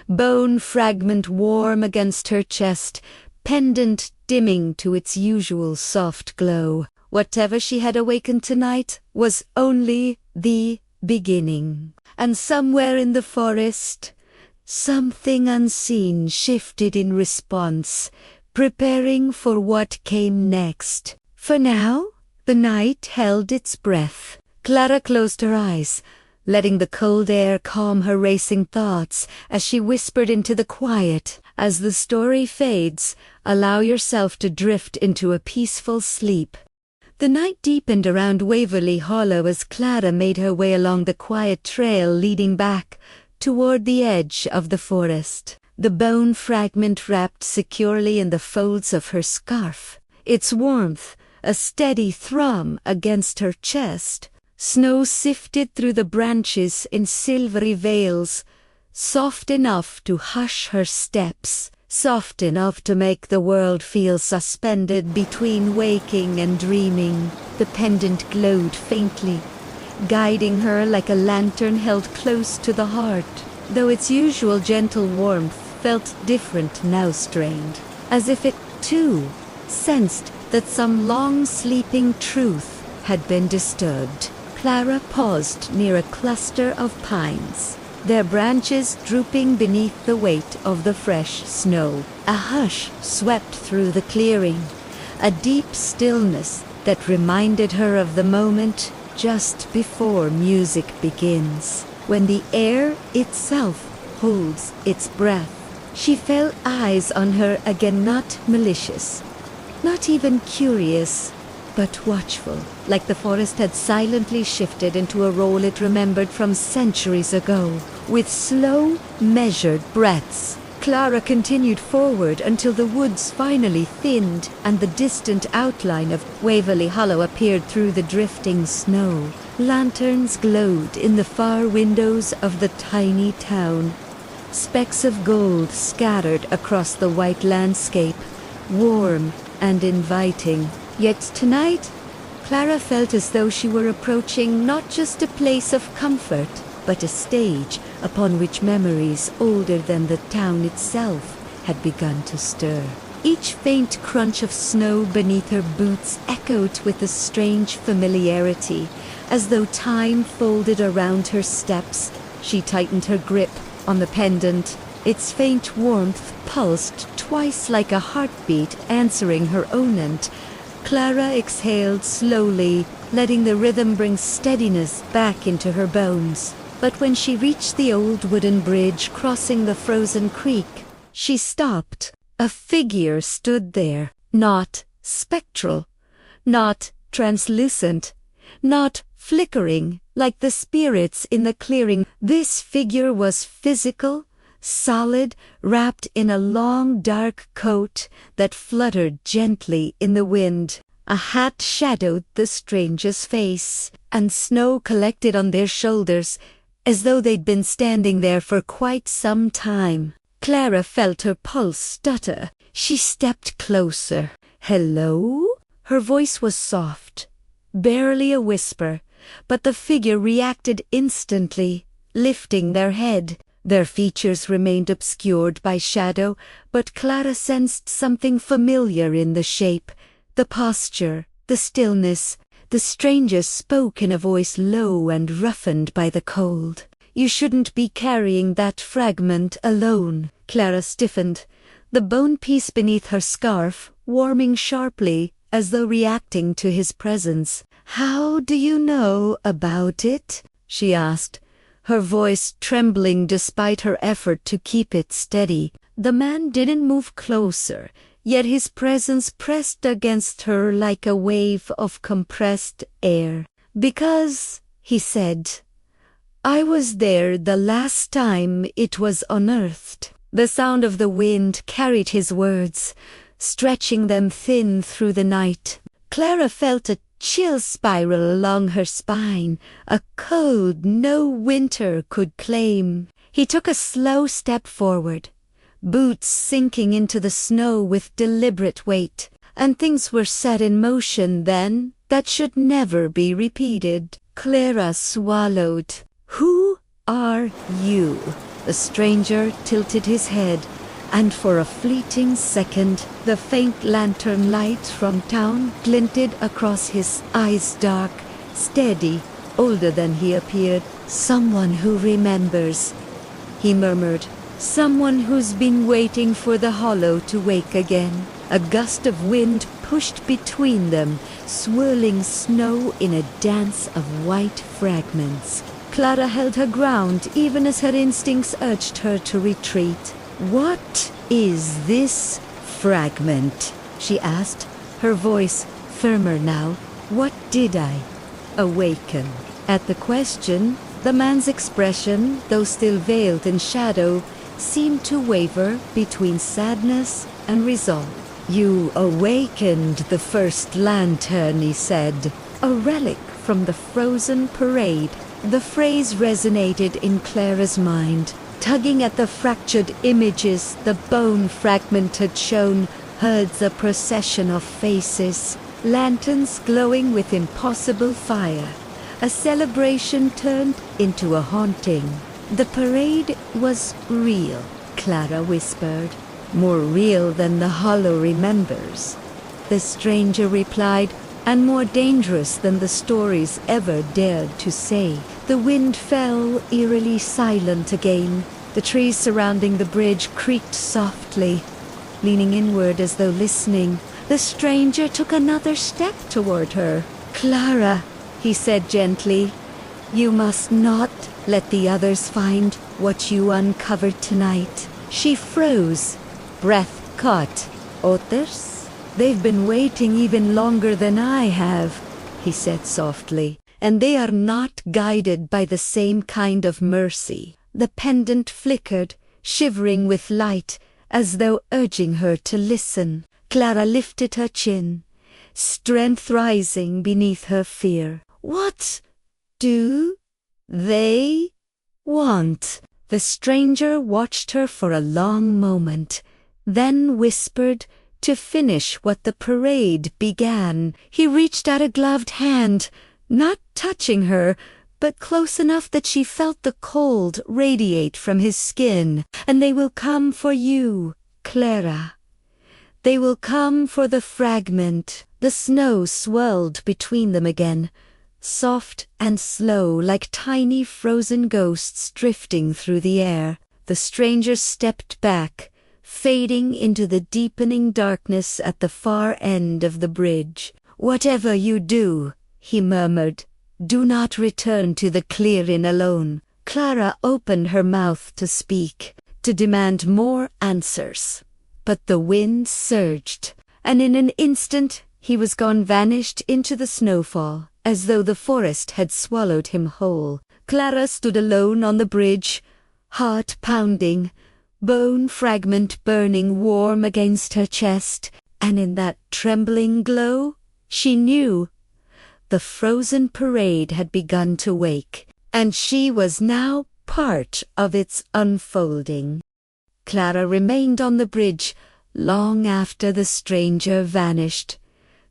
bone fragment warm against her chest, pendant dimming to its usual soft glow. Whatever she had awakened tonight was only the beginning. And somewhere in the forest, something unseen shifted in response, preparing for what came next. For now, the night held its breath. Clara closed her eyes, letting the cold air calm her racing thoughts as she whispered into the quiet. As the story fades, allow yourself to drift into a peaceful sleep. The night deepened around Waverly Hollow as Clara made her way along the quiet trail leading back toward the edge of the forest. The bone fragment wrapped securely in the folds of her scarf, its warmth a steady thrum against her chest. Snow sifted through the branches in silvery veils, soft enough to hush her steps, soft enough to make the world feel suspended between waking and dreaming. The pendant glowed faintly, guiding her like a lantern held close to the heart, though its usual gentle warmth felt different now, strained, as if it, too, sensed that some long-sleeping truth had been disturbed. Clara paused near a cluster of pines, their branches drooping beneath the weight of the fresh snow. A hush swept through the clearing, a deep stillness that reminded her of the moment just before music begins, when the air itself holds its breath. She felt eyes on her again, not malicious, not even curious, but watchful, like the forest had silently shifted into a role it remembered from centuries ago. With slow, measured breaths, Clara continued forward until the woods finally thinned and the distant outline of Waverly Hollow appeared through the drifting snow. Lanterns glowed in the far windows of the tiny town, specks of gold scattered across the white landscape, warm and inviting. Yet tonight, Clara felt as though she were approaching not just a place of comfort, but a stage upon which memories older than the town itself had begun to stir. Each faint crunch of snow beneath her boots echoed with a strange familiarity, as though time folded around her steps. She tightened her grip on the pendant. Its faint warmth pulsed twice like a heartbeat, answering her own, and Clara exhaled slowly, letting the rhythm bring steadiness back into her bones. But when she reached the old wooden bridge crossing the frozen creek, she stopped. A figure stood there, not spectral, not translucent, not flickering like the spirits in the clearing. This figure was physical, solid, wrapped in a long dark coat that fluttered gently in the wind. A hat shadowed the stranger's face, and snow collected on their shoulders as though they'd been standing there for quite some time. Clara felt her pulse stutter. She stepped closer. "Hello?" Her voice was soft, barely a whisper, but the figure reacted instantly, lifting their head. Their features remained obscured by shadow, but Clara sensed something familiar in the shape, the posture, the stillness. The stranger spoke in a voice low and roughened by the cold. "You shouldn't be carrying that fragment alone." Clara stiffened, the bone piece beneath her scarf warming sharply as though reacting to his presence. "How do you know about it?" she asked, her voice trembling despite her effort to keep it steady. The man didn't move closer, yet his presence pressed against her like a wave of compressed air. "Because," he said, "I was there the last time it was unearthed." The sound of the wind carried his words, stretching them thin through the night. Clara felt a chill spiral along her spine, a cold no winter could claim. He took a slow step forward, boots sinking into the snow with deliberate weight, and things were set in motion then that should never be repeated. Clara swallowed. "Who are you?" The stranger tilted his head, and for a fleeting second the faint lantern light from town glinted across his eyes, dark, steady, older than he appeared. "Someone who remembers," he murmured. "Someone who's been waiting for the hollow to wake again." A gust of wind pushed between them, swirling snow in a dance of white fragments. Clara held her ground even as her instincts urged her to retreat. "What is this fragment?" she asked, her voice firmer now. "What did I awaken?" At the question, the man's expression, though still veiled in shadow, seemed to waver between sadness and resolve. "You awakened the first lantern," he said. "A relic from the frozen parade." The phrase resonated in Clara's mind, tugging at the fractured images the bone fragment had shown. Herds, a procession of faces, lanterns glowing with impossible fire. A celebration turned into a haunting. "The parade was real," Clara whispered. "More real than the hollow remembers," the stranger replied, "and more dangerous than the stories ever dared to say." The wind fell, eerily silent again. The trees surrounding the bridge creaked softly. Leaning inward as though listening, the stranger took another step toward her. "Clara," he said gently, "you must not let the others find what you uncovered tonight." She froze, breath caught. "Others? They've been waiting even longer than I have," he said softly, "and they are not guided by the same kind of mercy." The pendant flickered, shivering with light, as though urging her to listen. Clara lifted her chin, strength rising beneath her fear. "What do they want?" The stranger watched her for a long moment, then whispered, to finish what the parade began. He reached out a gloved hand, not touching her, but close enough that she felt the cold radiate from his skin. "And they will come for you, Clara. They will come for the fragment." The snow swirled between them again, soft and slow, like tiny frozen ghosts drifting through the air. The stranger stepped back, fading into the deepening darkness at the far end of the bridge. "Whatever you do," he murmured, "do not return to the clearing alone." Clara opened her mouth to speak, to demand more answers. But the wind surged, and in an instant he was gone, vanished into the snowfall, as though the forest had swallowed him whole. Clara stood alone on the bridge, heart pounding, bone fragment burning warm against her chest, and in that trembling glow, she knew the frozen parade had begun to wake, and she was now part of its unfolding. Clara remained on the bridge long after the stranger vanished,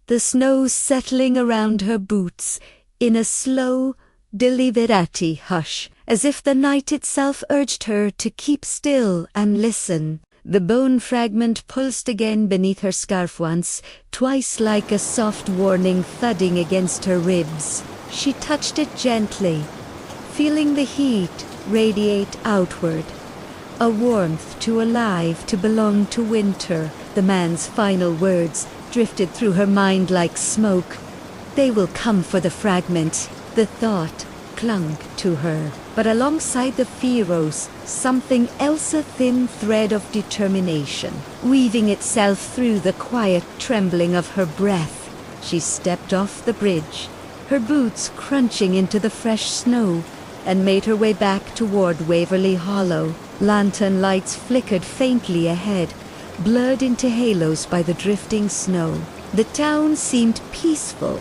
the snow settling around her boots in a slow, deliberati hush, as if the night itself urged her to keep still and listen. The bone fragment pulsed again beneath her scarf once, twice like a soft warning thudding against her ribs. She touched it gently, feeling the heat radiate outward, a warmth too alive to belong to winter. The man's final words drifted through her mind like smoke. "They will come for the fragment." The thought clung to her, but alongside the fear rose something else, a thin thread of determination, weaving itself through the quiet trembling of her breath. She stepped off the bridge, her boots crunching into the fresh snow, and made her way back toward Waverly Hollow. Lantern lights flickered faintly ahead, blurred into halos by the drifting snow. The town seemed peaceful,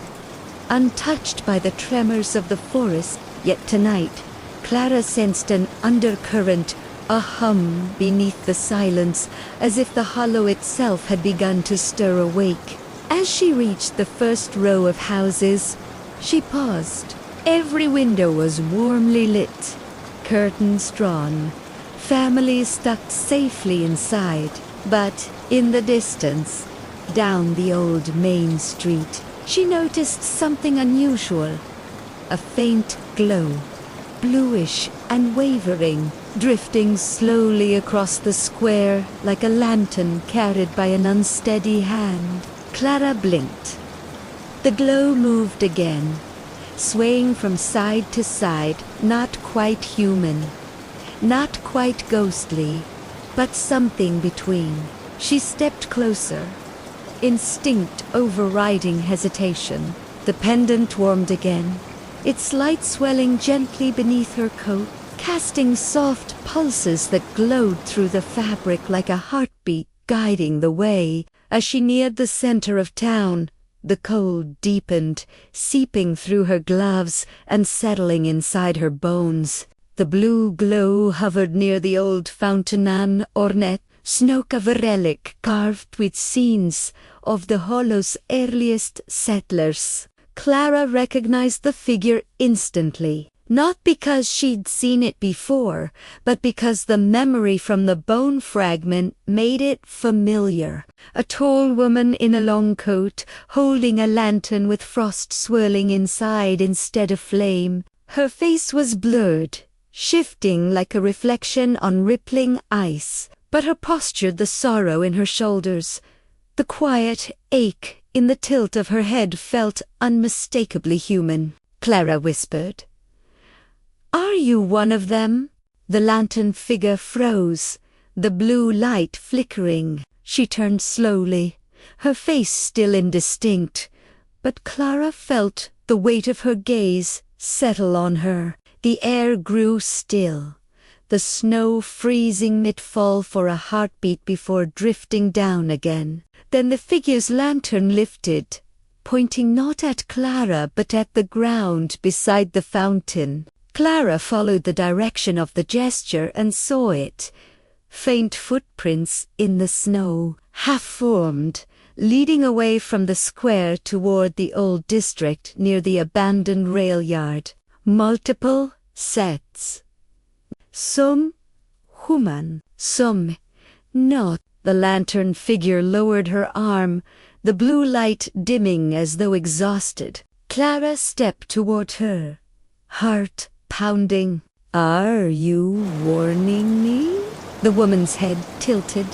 untouched by the tremors of the forest. Yet tonight, Clara sensed an undercurrent, a hum beneath the silence, as if the hollow itself had begun to stir awake. As she reached the first row of houses, she paused. Every window was warmly lit, curtains drawn, families tucked safely inside. But in the distance, down the old main street, she noticed something unusual. A faint glow, bluish and wavering, drifting slowly across the square like a lantern carried by an unsteady hand. Clara blinked. The glow moved again, swaying from side to side, not quite human, not quite ghostly, but something between. She stepped closer, instinct overriding hesitation. The pendant warmed again, its light swelling gently beneath her coat, casting soft pulses that glowed through the fabric like a heartbeat guiding the way. As she neared the center of town, the cold deepened, seeping through her gloves and settling inside her bones. The blue glow hovered near the old fountain ornate, smoke of a relic carved with scenes of the hollow's earliest settlers. Clara recognized the figure instantly, not because she'd seen it before, but because the memory from the bone fragment made it familiar. A tall woman in a long coat, holding a lantern with frost swirling inside instead of flame. Her face was blurred, shifting like a reflection on rippling ice, but her posture, the sorrow in her shoulders, the quiet ache in the tilt of her head felt unmistakably human. Clara whispered, "Are you one of them?" The lantern figure froze, the blue light flickering. She turned slowly, her face still indistinct, but Clara felt the weight of her gaze settle on her. The air grew still, the snow freezing mid-fall for a heartbeat before drifting down again. Then the figure's lantern lifted, pointing not at Clara but at the ground beside the fountain. Clara followed the direction of the gesture and saw it. Faint footprints in the snow, half-formed, leading away from the square toward the old district near the abandoned rail yard. Multiple sets. Some human, some not. The lantern figure lowered her arm, the blue light dimming as though exhausted. Clara stepped toward her, heart pounding. "Are you warning me?" The woman's head tilted,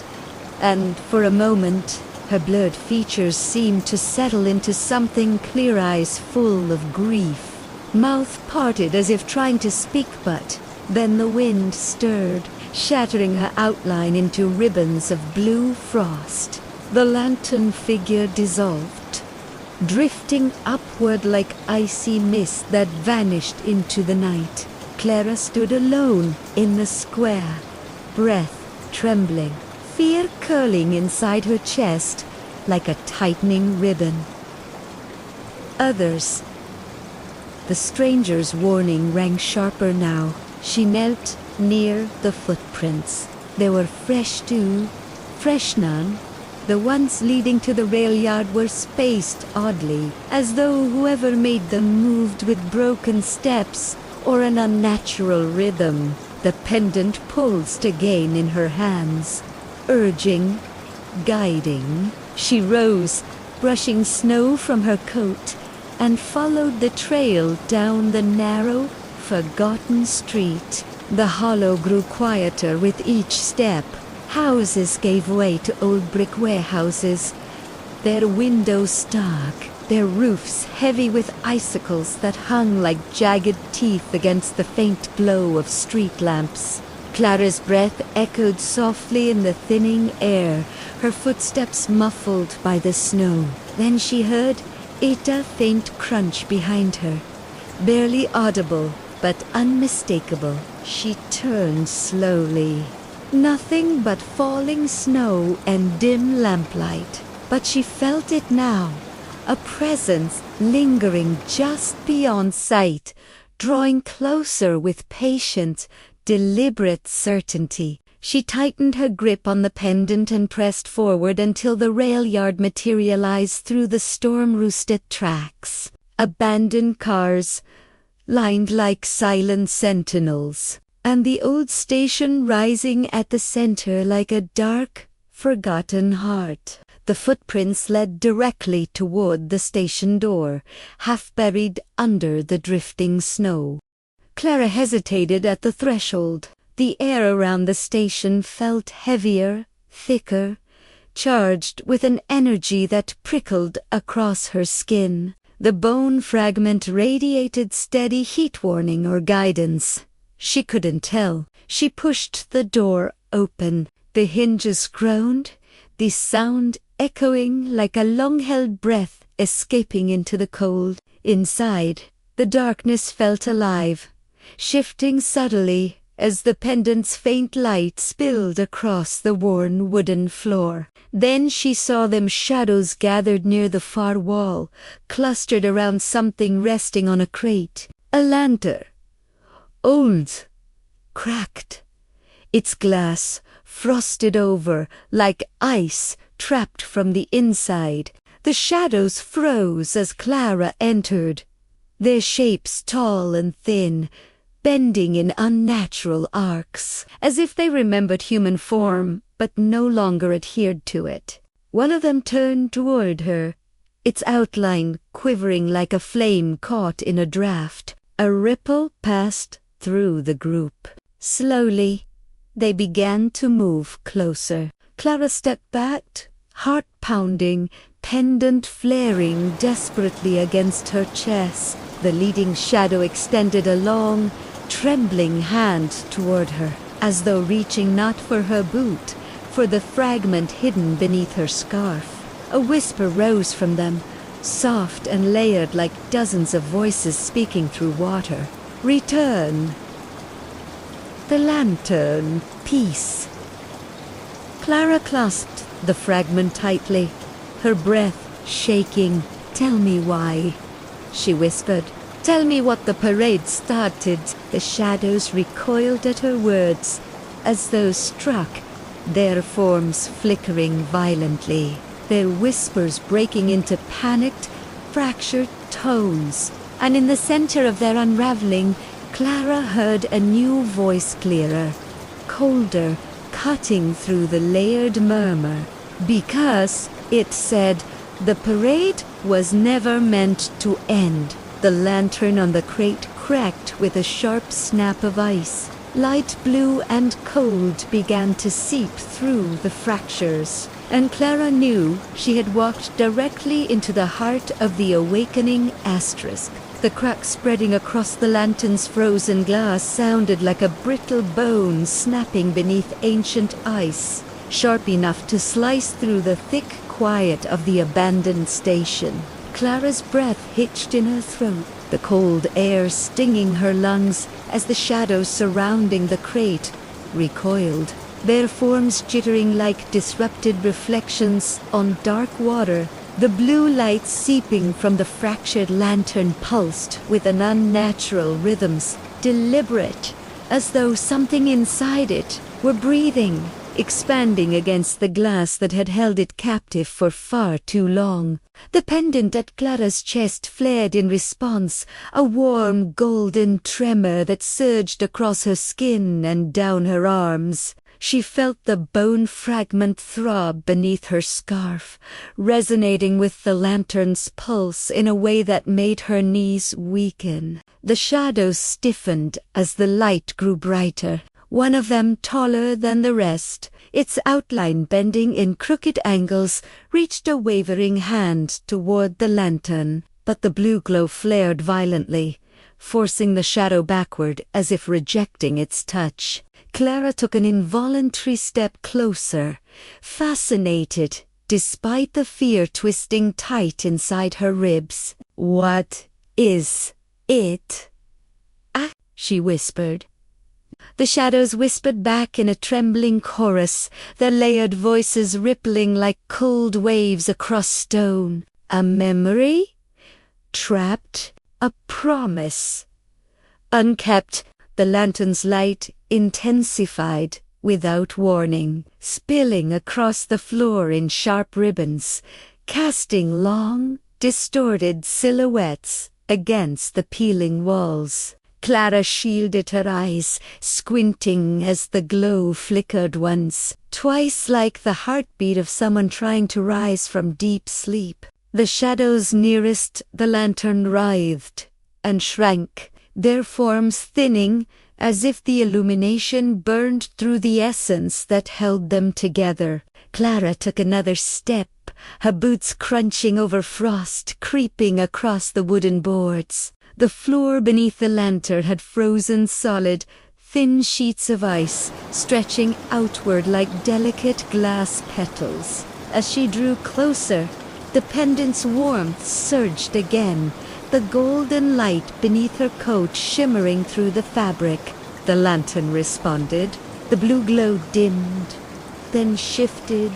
and for a moment her blurred features seemed to settle into something clear, eyes full of grief. Mouth parted as if trying to speak, but then the wind stirred, shattering her outline into ribbons of blue frost. The lantern figure dissolved, drifting upward like icy mist that vanished into the night. Clara stood alone in the square, breath trembling, fear curling inside her chest like a tightening ribbon. Others. The stranger's warning rang sharper now. She knelt near the footprints. They were fresh too, fresh none. The ones leading to the rail yard were spaced oddly, as though whoever made them moved with broken steps or an unnatural rhythm. The pendant pulsed again in her hands, urging, guiding. She rose, brushing snow from her coat, and followed the trail down the narrow, forgotten street. The hollow grew quieter with each step. Houses gave way to old brick warehouses, their windows dark, their roofs heavy with icicles that hung like jagged teeth against the faint glow of street lamps. Clara's breath echoed softly in the thinning air, her footsteps muffled by the snow. Then she heard a faint crunch behind her, barely audible but unmistakable. She turned slowly. Nothing but falling snow and dim lamplight. But she felt it now, a presence lingering just beyond sight, drawing closer with patient, deliberate certainty. She tightened her grip on the pendant and pressed forward until the rail yard materialized through the storm-roosted tracks. Abandoned cars, lined like silent sentinels, and the old station rising at the center like a dark, forgotten heart. The footprints led directly toward the station door, half buried under the drifting snow. Clara hesitated at the threshold. The air around the station felt heavier, thicker, charged with an energy that prickled across her skin. The bone fragment radiated steady heat warning or guidance. She couldn't tell. She pushed the door open. The hinges groaned, the sound echoing like a long-held breath escaping into the cold. Inside, the darkness felt alive, shifting subtly as the pendant's faint light spilled across the worn wooden floor. Then she saw them shadows gathered near the far wall, clustered around something resting on a crate. A lantern. Old. Cracked. Its glass frosted over like ice trapped from the inside. The shadows froze as Clara entered, their shapes tall and thin, bending in unnatural arcs, as if they remembered human form but no longer adhered to it. One of them turned toward her, its outline quivering like a flame caught in a draft. A ripple passed through the group. Slowly, they began to move closer. Clara stepped back, heart pounding, pendant flaring desperately against her chest. The leading shadow extended a long, trembling hand toward her, as though reaching not for her boot, for the fragment hidden beneath her scarf. A whisper rose from them, soft and layered like dozens of voices speaking through water. Return. The lantern. Peace. Clara clasped the fragment tightly, her breath shaking. Tell me why, she whispered. Tell me what the parade started. The shadows recoiled at her words, as though struck, their forms flickering violently, their whispers breaking into panicked, fractured tones. And in the center of their unraveling, Clara heard a new voice clearer, colder, cutting through the layered murmur. Because, it said, the parade was never meant to end. The lantern on the crate cracked with a sharp snap of ice. Light blue and cold began to seep through the fractures, and Clara knew she had walked directly into the heart of the awakening asterisk. The crack spreading across the lantern's frozen glass sounded like a brittle bone snapping beneath ancient ice, sharp enough to slice through the thick quiet of the abandoned station. Clara's breath hitched in her throat, the cold air stinging her lungs as the shadows surrounding the crate recoiled, their forms jittering like disrupted reflections on dark water. The blue light seeping from the fractured lantern pulsed with an unnatural rhythms, deliberate, as though something inside it were breathing, expanding against the glass that had held it captive for far too long. The pendant at Clara's chest flared in response, a warm golden tremor that surged across her skin and down her arms. She felt the bone fragment throb beneath her scarf, resonating with the lantern's pulse in a way that made her knees weaken. The shadows stiffened as the light grew brighter. One of them, taller than the rest, its outline bending in crooked angles, reached a wavering hand toward the lantern, but the blue glow flared violently, forcing the shadow backward as if rejecting its touch. Clara took an involuntary step closer, fascinated, despite the fear twisting tight inside her ribs. "What is it?" "Ah," she whispered. The shadows whispered back in a trembling chorus, their layered voices rippling like cold waves across stone. "A memory? Trapped? A promise? Unkept?" The lantern's light intensified without warning, spilling across the floor in sharp ribbons, casting long, distorted silhouettes against the peeling walls. Clara shielded her eyes, squinting as the glow flickered once, twice like the heartbeat of someone trying to rise from deep sleep. The shadows nearest the lantern writhed and shrank, their forms thinning as if the illumination burned through the essence that held them together. Clara took another step, her boots crunching over frost, creeping across the wooden boards. The floor beneath the lantern had frozen solid, thin sheets of ice, stretching outward like delicate glass petals. As she drew closer, the pendant's warmth surged again, the golden light beneath her coat shimmering through the fabric. The lantern responded. The blue glow dimmed, then shifted,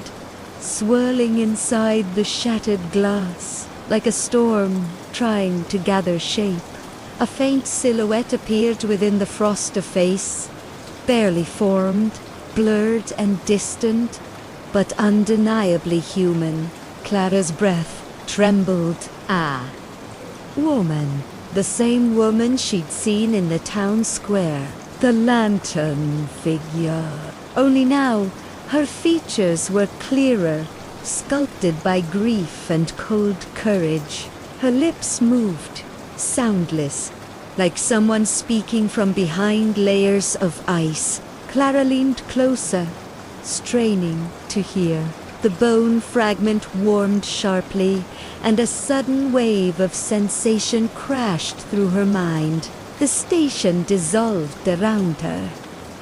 swirling inside the shattered glass, like a storm trying to gather shape. A faint silhouette appeared within the frost of face, barely formed, blurred and distant, but undeniably human. Clara's breath trembled. Ah, woman. The same woman she'd seen in the town square. The lantern figure. Only now, her features were clearer, sculpted by grief and cold courage. Her lips moved, soundless, like someone speaking from behind layers of ice. Clara leaned closer, straining to hear. The bone fragment warmed sharply, and a sudden wave of sensation crashed through her mind. The station dissolved around her.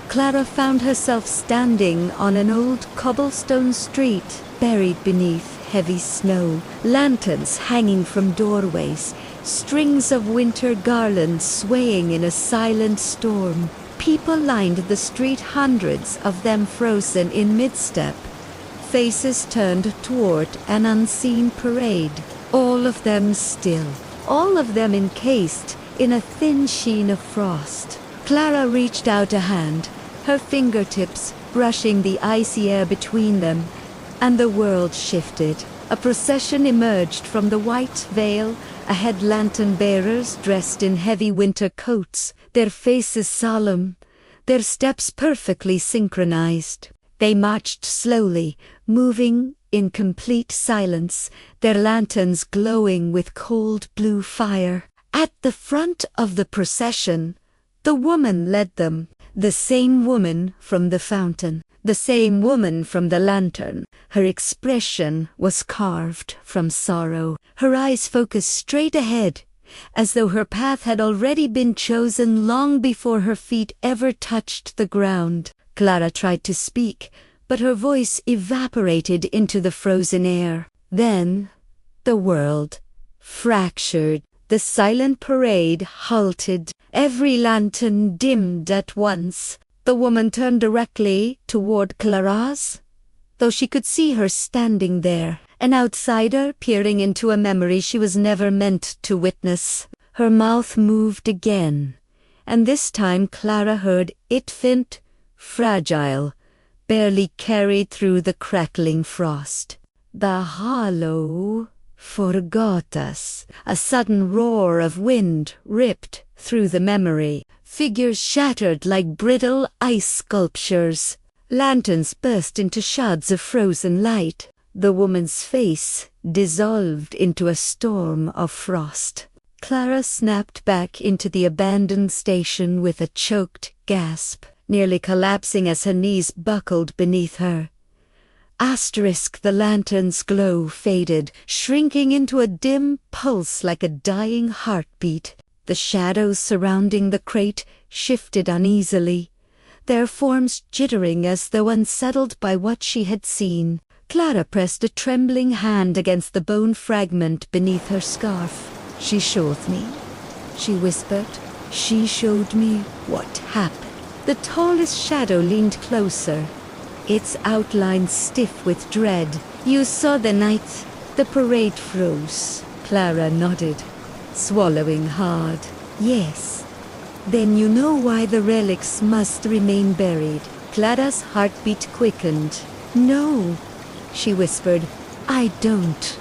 Clara found herself standing on an old cobblestone street, buried beneath heavy snow, lanterns hanging from doorways, strings of winter garlands swaying in a silent storm. People lined the street, hundreds of them frozen in mid-step, faces turned toward an unseen parade, all of them still, all of them encased in a thin sheen of frost. Clara reached out a hand, her fingertips brushing the icy air between them, and the world shifted. A procession emerged from the white veil, ahead lantern bearers dressed in heavy winter coats, their faces solemn, their steps perfectly synchronized. They marched slowly, moving in complete silence, their lanterns glowing with cold blue fire. At the front of the procession, the woman led them, the same woman from the fountain, the same woman from the lantern. Her expression was carved from sorrow, her eyes focused straight ahead, as though her path had already been chosen long before her feet ever touched the ground. Clara tried to speak, but her voice evaporated into the frozen air. Then, the world fractured. The silent parade halted, every lantern dimmed at once. The woman turned directly toward Clara's, though she could see her standing there, an outsider peering into a memory she was never meant to witness. Her mouth moved again, and this time Clara heard it faint, fragile, barely carried through the crackling frost. The hollow forgot us. A sudden roar of wind ripped through the memory. Figures shattered like brittle ice sculptures. Lanterns burst into shards of frozen light. The woman's face dissolved into a storm of frost. Clara snapped back into the abandoned station with a choked gasp. nearly collapsing as her knees buckled beneath her. The lantern's glow faded, shrinking into a dim pulse like a dying heartbeat. The shadows surrounding the crate shifted uneasily, their forms jittering as though unsettled by what she had seen. Clara pressed a trembling hand against the bone fragment beneath her scarf. "She showed me," she whispered. "She showed me what happened." The tallest shadow leaned closer, its outline stiff with dread. "You saw the night the parade froze." Clara nodded, swallowing hard. "Yes. Then you know why the relics must remain buried." Clara's heartbeat quickened. "No," she whispered. "I don't.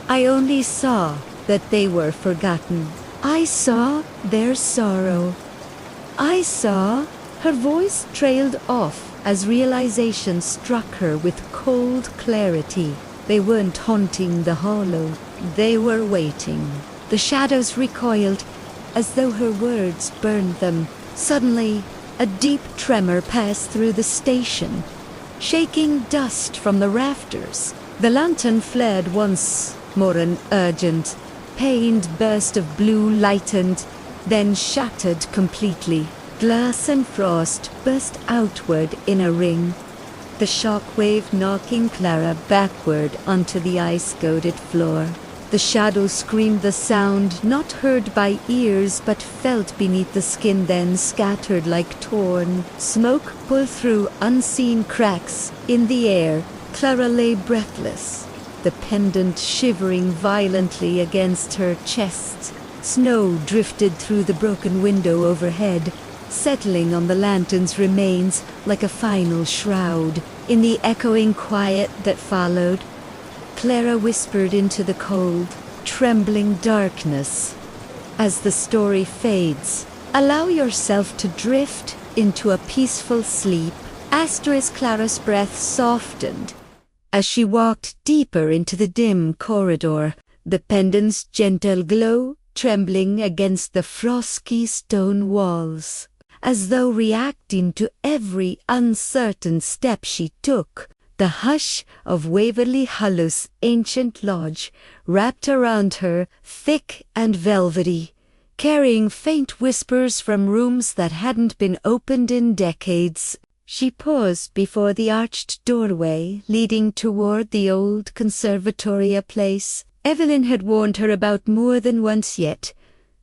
I only saw that they were forgotten. I saw their sorrow. I saw..." Her voice trailed off as realization struck her with cold clarity. They weren't haunting the hollow. They were waiting. The shadows recoiled, as though her words burned them. Suddenly, a deep tremor passed through the station, shaking dust from the rafters. The lantern flared once more, an urgent, pained burst of blue lightened, then shattered completely. Glass and frost burst outward in a ring, the shock wave knocking Clara backward onto the ice-coated floor. The shadow screamed the sound not heard by ears but felt beneath the skin, then scattered like torn smoke pulled through unseen cracks in the air. Clara lay breathless, the pendant shivering violently against her chest. Snow drifted through the broken window overhead, settling on the lantern's remains like a final shroud. In the echoing quiet that followed, Clara whispered into the cold, trembling darkness. "As the story fades, allow yourself to drift into a peaceful sleep." Clara's breath softened as she walked deeper into the dim corridor, the pendant's gentle glow trembling against the frosty stone walls. As though reacting to every uncertain step she took, the hush of Waverly Hollow's ancient lodge wrapped around her, thick and velvety, carrying faint whispers from rooms that hadn't been opened in decades. She paused before the arched doorway leading toward the old conservatoria place Evelyn had warned her about more than once yet.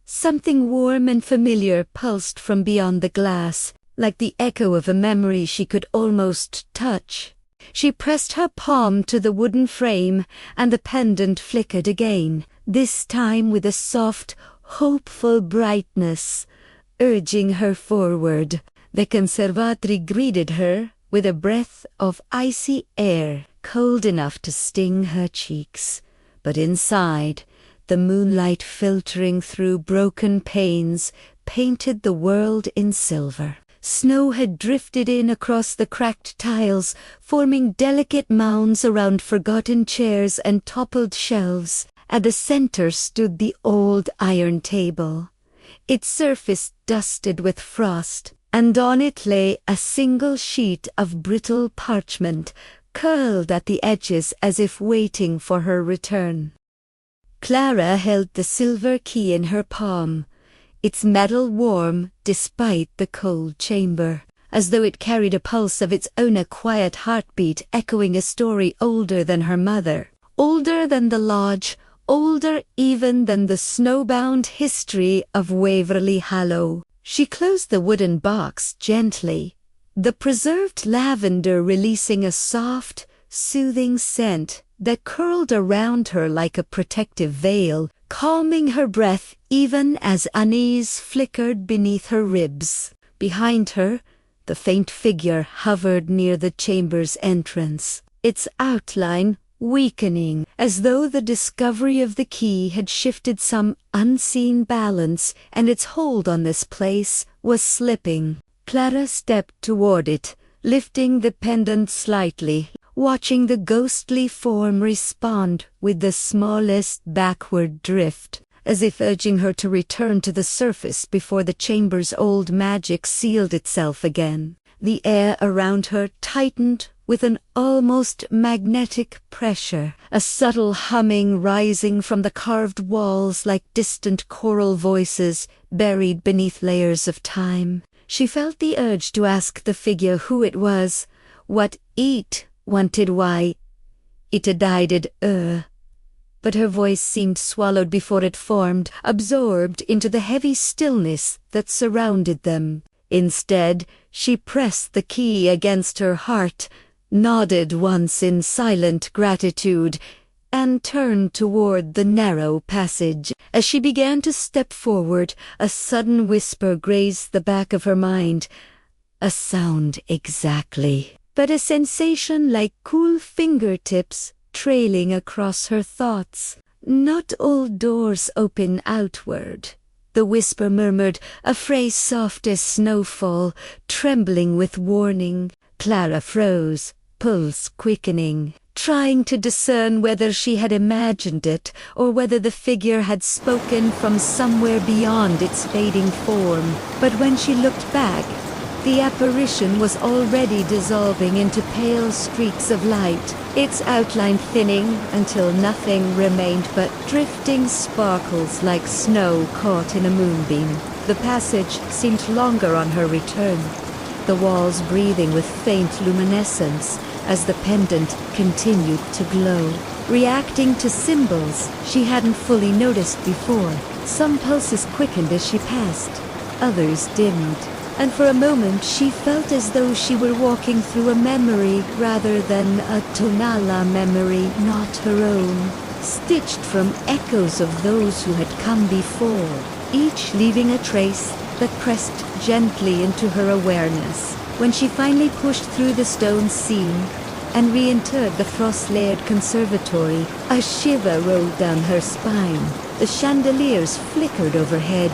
Something warm and familiar pulsed from beyond the glass, like the echo of a memory she could almost touch. She pressed her palm to the wooden frame, and the pendant flickered again, this time with a soft, hopeful brightness, urging her forward. The conservatory greeted her with a breath of icy air, cold enough to sting her cheeks. But inside, the moonlight filtering through broken panes painted the world in silver. Snow had drifted in across the cracked tiles, forming delicate mounds around forgotten chairs and toppled shelves. At the center stood the old iron table, its surface dusted with frost, and on it lay a single sheet of brittle parchment, curled at the edges as if waiting for her return. Clara held the silver key in her palm, its metal warm despite the cold chamber, as though it carried a pulse of its own, a quiet heartbeat echoing a story older than her mother, older than the lodge, older even than the snowbound history of Waverly Hollow. She closed the wooden box gently, the preserved lavender releasing a soft, soothing scent that curled around her like a protective veil, calming her breath even as unease flickered beneath her ribs. Behind her, the faint figure hovered near the chamber's entrance, its outline weakening, as though the discovery of the key had shifted some unseen balance and its hold on this place was slipping. Clara stepped toward it, lifting the pendant slightly, watching the ghostly form respond with the smallest backward drift. as if urging her to return to the surface before the chamber's old magic sealed itself again. The air around her tightened with an almost magnetic pressure, a subtle humming rising from the carved walls like distant choral voices buried beneath layers of time. She felt the urge to ask the figure who it was, what it wanted, why it had died, but her voice seemed swallowed before it formed, absorbed into the heavy stillness that surrounded them. Instead, she pressed the key against her heart, nodded once in silent gratitude, and turned toward the narrow passage. As she began to step forward, a sudden whisper grazed the back of her mind. A sound exactly, but a sensation like cool fingertips trailing across her thoughts. Not all doors open outward, the whisper murmured, a phrase soft as snowfall, trembling with warning. Clara froze, pulse quickening, trying to discern whether she had imagined it or whether the figure had spoken from somewhere beyond its fading form. But when she looked back, the apparition was already dissolving into pale streaks of light, its outline thinning until nothing remained but drifting sparkles like snow caught in a moonbeam. The passage seemed longer on her return, the walls breathing with faint luminescence as the pendant continued to glow, reacting to symbols she hadn't fully noticed before. Some pulses quickened as she passed, others dimmed, and for a moment she felt as though she were walking through a memory rather than a tonala memory, not her own, stitched from echoes of those who had come before, each leaving a trace that pressed gently into her awareness. When she finally pushed through the stone seam and re-entered the frost-layered conservatory, a shiver rolled down her spine. The chandeliers flickered overhead,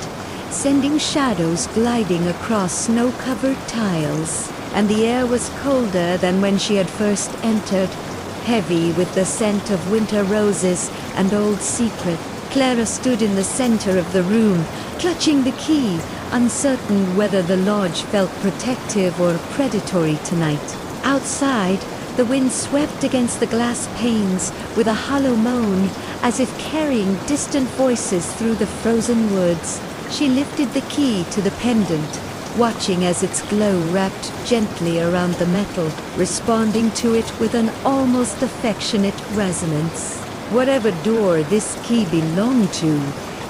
sending shadows gliding across snow-covered tiles, and the air was colder than when she had first entered, heavy with the scent of winter roses and old secret. Clara stood in the center of the room, clutching the key, uncertain whether the lodge felt protective or predatory tonight. Outside, the wind swept against the glass panes with a hollow moan, as if carrying distant voices through the frozen woods. She lifted the key to the pendant, watching as its glow wrapped gently around the metal, responding to it with an almost affectionate resonance. Whatever door this key belonged to,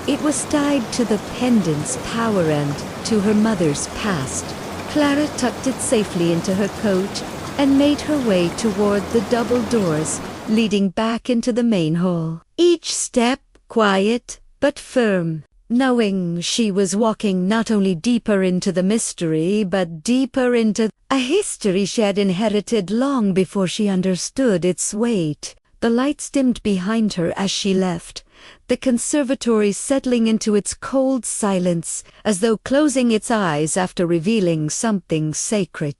it was tied to the pendant's power and to her mother's past. Clara tucked it safely into her coat and made her way toward the double doors leading back into the main hall. Each step quiet but firm, knowing she was walking not only deeper into the mystery, but deeper into a history she had inherited long before she understood its weight. The lights dimmed behind her as she left, the conservatory settling into its cold silence, as though closing its eyes after revealing something sacred.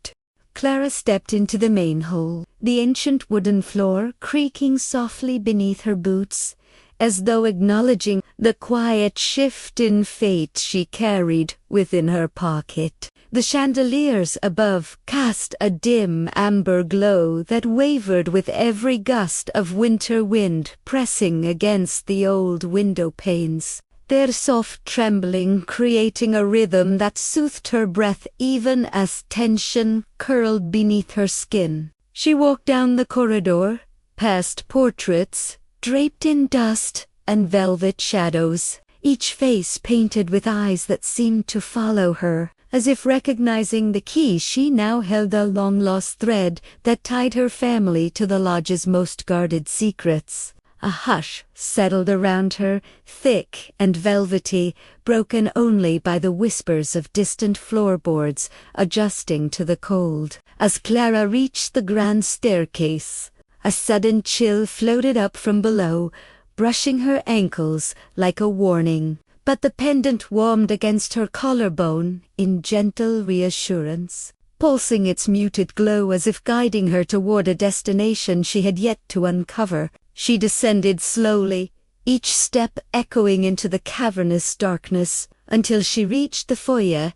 Clara stepped into the main hall, the ancient wooden floor creaking softly beneath her boots, as though acknowledging the quiet shift in fate she carried within her pocket. The chandeliers above cast a dim amber glow that wavered with every gust of winter wind pressing against the old window panes, their soft trembling creating a rhythm that soothed her breath even as tension curled beneath her skin. She walked down the corridor, past portraits draped in dust and velvet shadows, each face painted with eyes that seemed to follow her, as if recognizing the key she now held, a long-lost thread that tied her family to the lodge's most guarded secrets. A hush settled around her, thick and velvety, broken only by the whispers of distant floorboards adjusting to the cold. As Clara reached the grand staircase, a sudden chill floated up from below, brushing her ankles like a warning. But the pendant warmed against her collarbone in gentle reassurance, pulsing its muted glow as if guiding her toward a destination she had yet to uncover. She descended slowly, each step echoing into the cavernous darkness until she reached the foyer,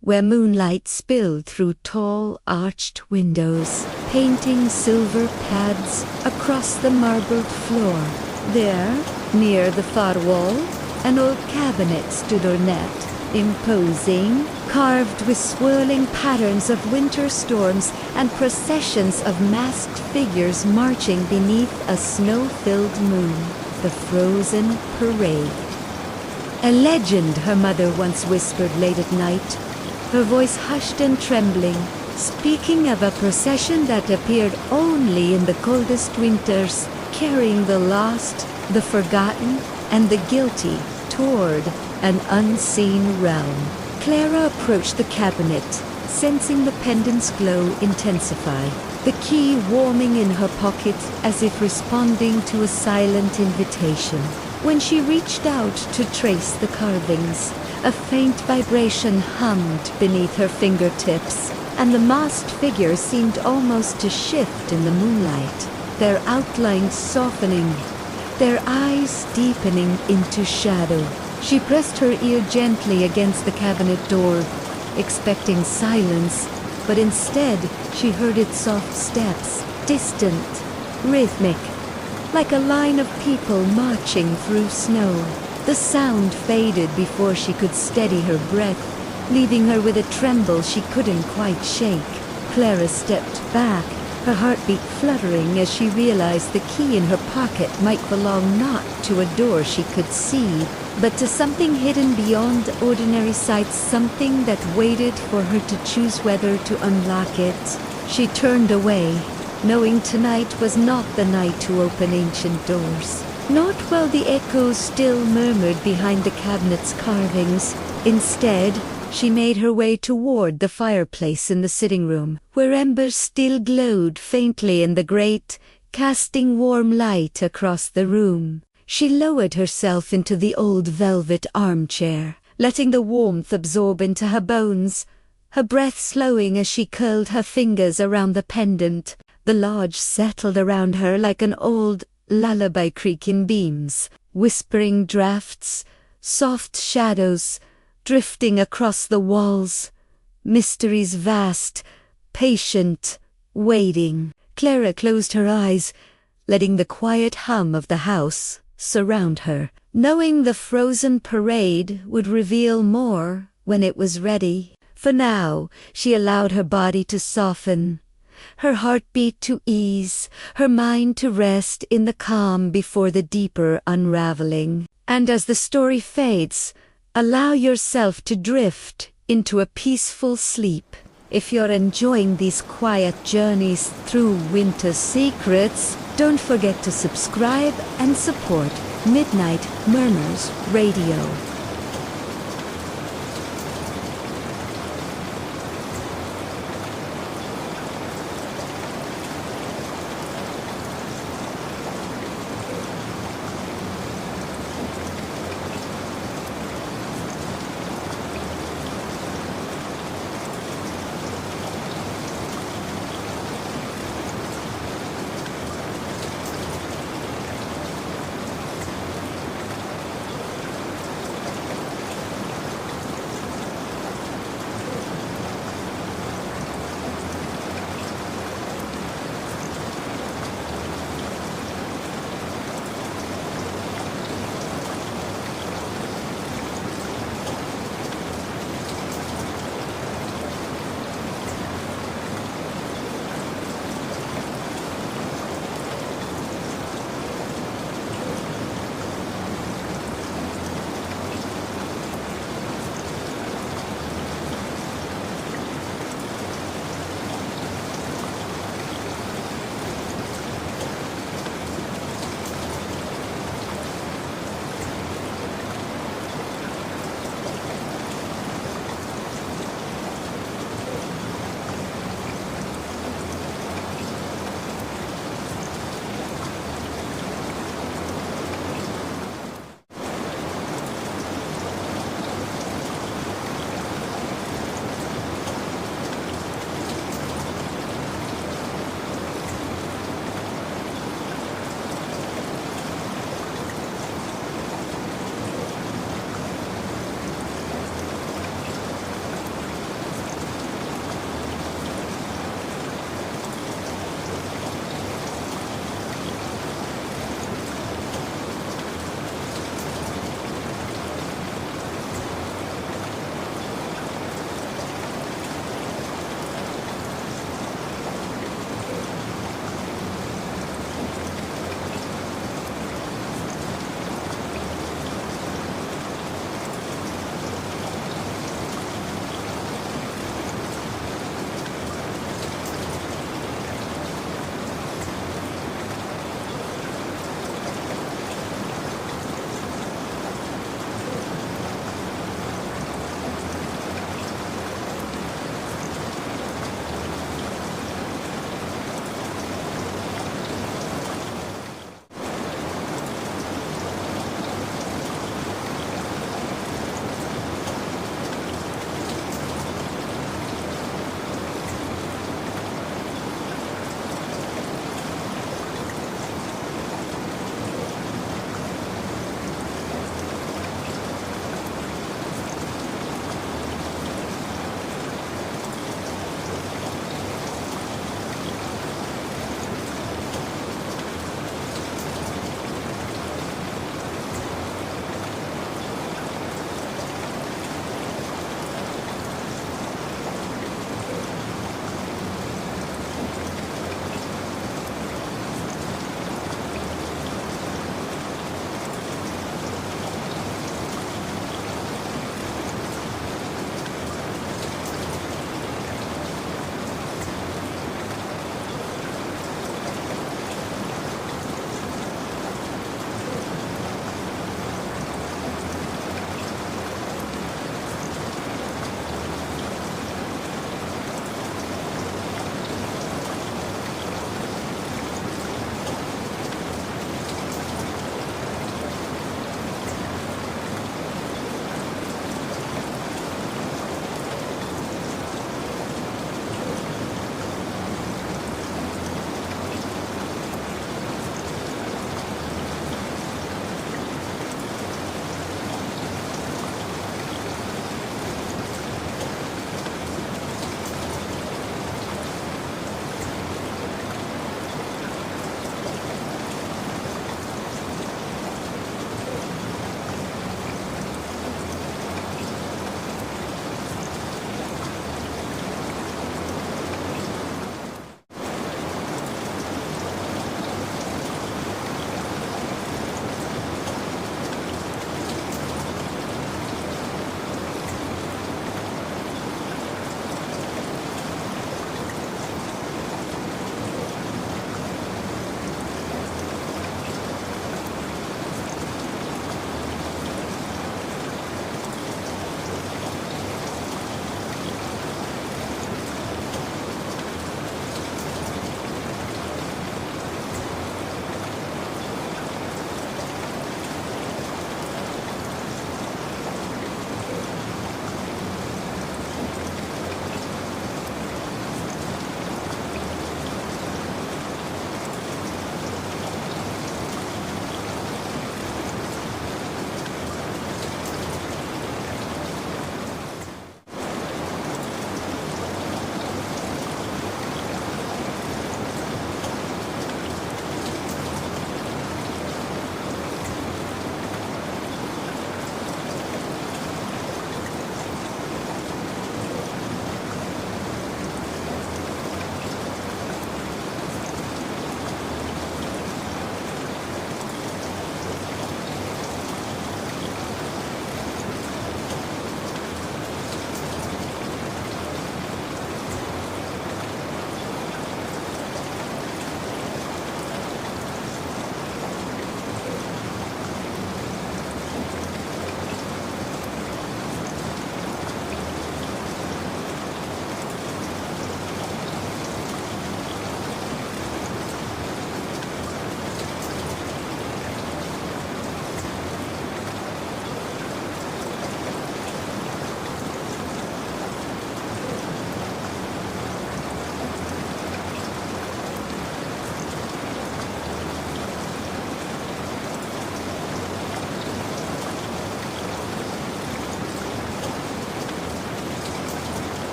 where moonlight spilled through tall, arched windows, painting silver pads across the marbled floor. There, near the far wall, an old cabinet stood ornate, imposing, carved with swirling patterns of winter storms and processions of masked figures marching beneath a snow-filled moon. The Frozen Parade. A legend, her mother once whispered late at night, her voice hushed and trembling, speaking of a procession that appeared only in the coldest winters, carrying the lost, the forgotten, and the guilty toward an unseen realm. Clara approached the cabinet, sensing the pendant's glow intensify, the key warming in her pocket as if responding to a silent invitation. When she reached out to trace the carvings, a faint vibration hummed beneath her fingertips, and the masked figures seemed almost to shift in the moonlight, their outlines softening, their eyes deepening into shadow. She pressed her ear gently against the cabinet door, expecting silence, but instead she heard its soft steps, distant, rhythmic, like a line of people marching through snow. The sound faded before she could steady her breath, leaving her with a tremble she couldn't quite shake. Clara stepped back, her heartbeat fluttering as she realized the key in her pocket might belong not to a door she could see, but to something hidden beyond ordinary sight, something that waited for her to choose whether to unlock it. She turned away, knowing tonight was not the night to open ancient doors. Not while the echoes still murmured behind the cabinet's carvings. Instead, she made her way toward the fireplace in the sitting room, where embers still glowed faintly in the grate, casting warm light across the room. She lowered herself into the old velvet armchair, letting the warmth absorb into her bones, her breath slowing as she curled her fingers around the pendant. The lodge settled around her like an old lullaby creak in beams, whispering drafts, soft shadows, drifting across the walls, mysteries vast, patient, waiting. Clara closed her eyes, letting the quiet hum of the house surround her, knowing the Frozen Parade would reveal more when it was ready. For now, she allowed her body to soften, her heartbeat to ease, her mind to rest in the calm before the deeper unraveling. And as the story fades, allow yourself to drift into a peaceful sleep. If you're enjoying these quiet journeys through winter secrets, don't forget to subscribe and support Midnight Murmurs Radio.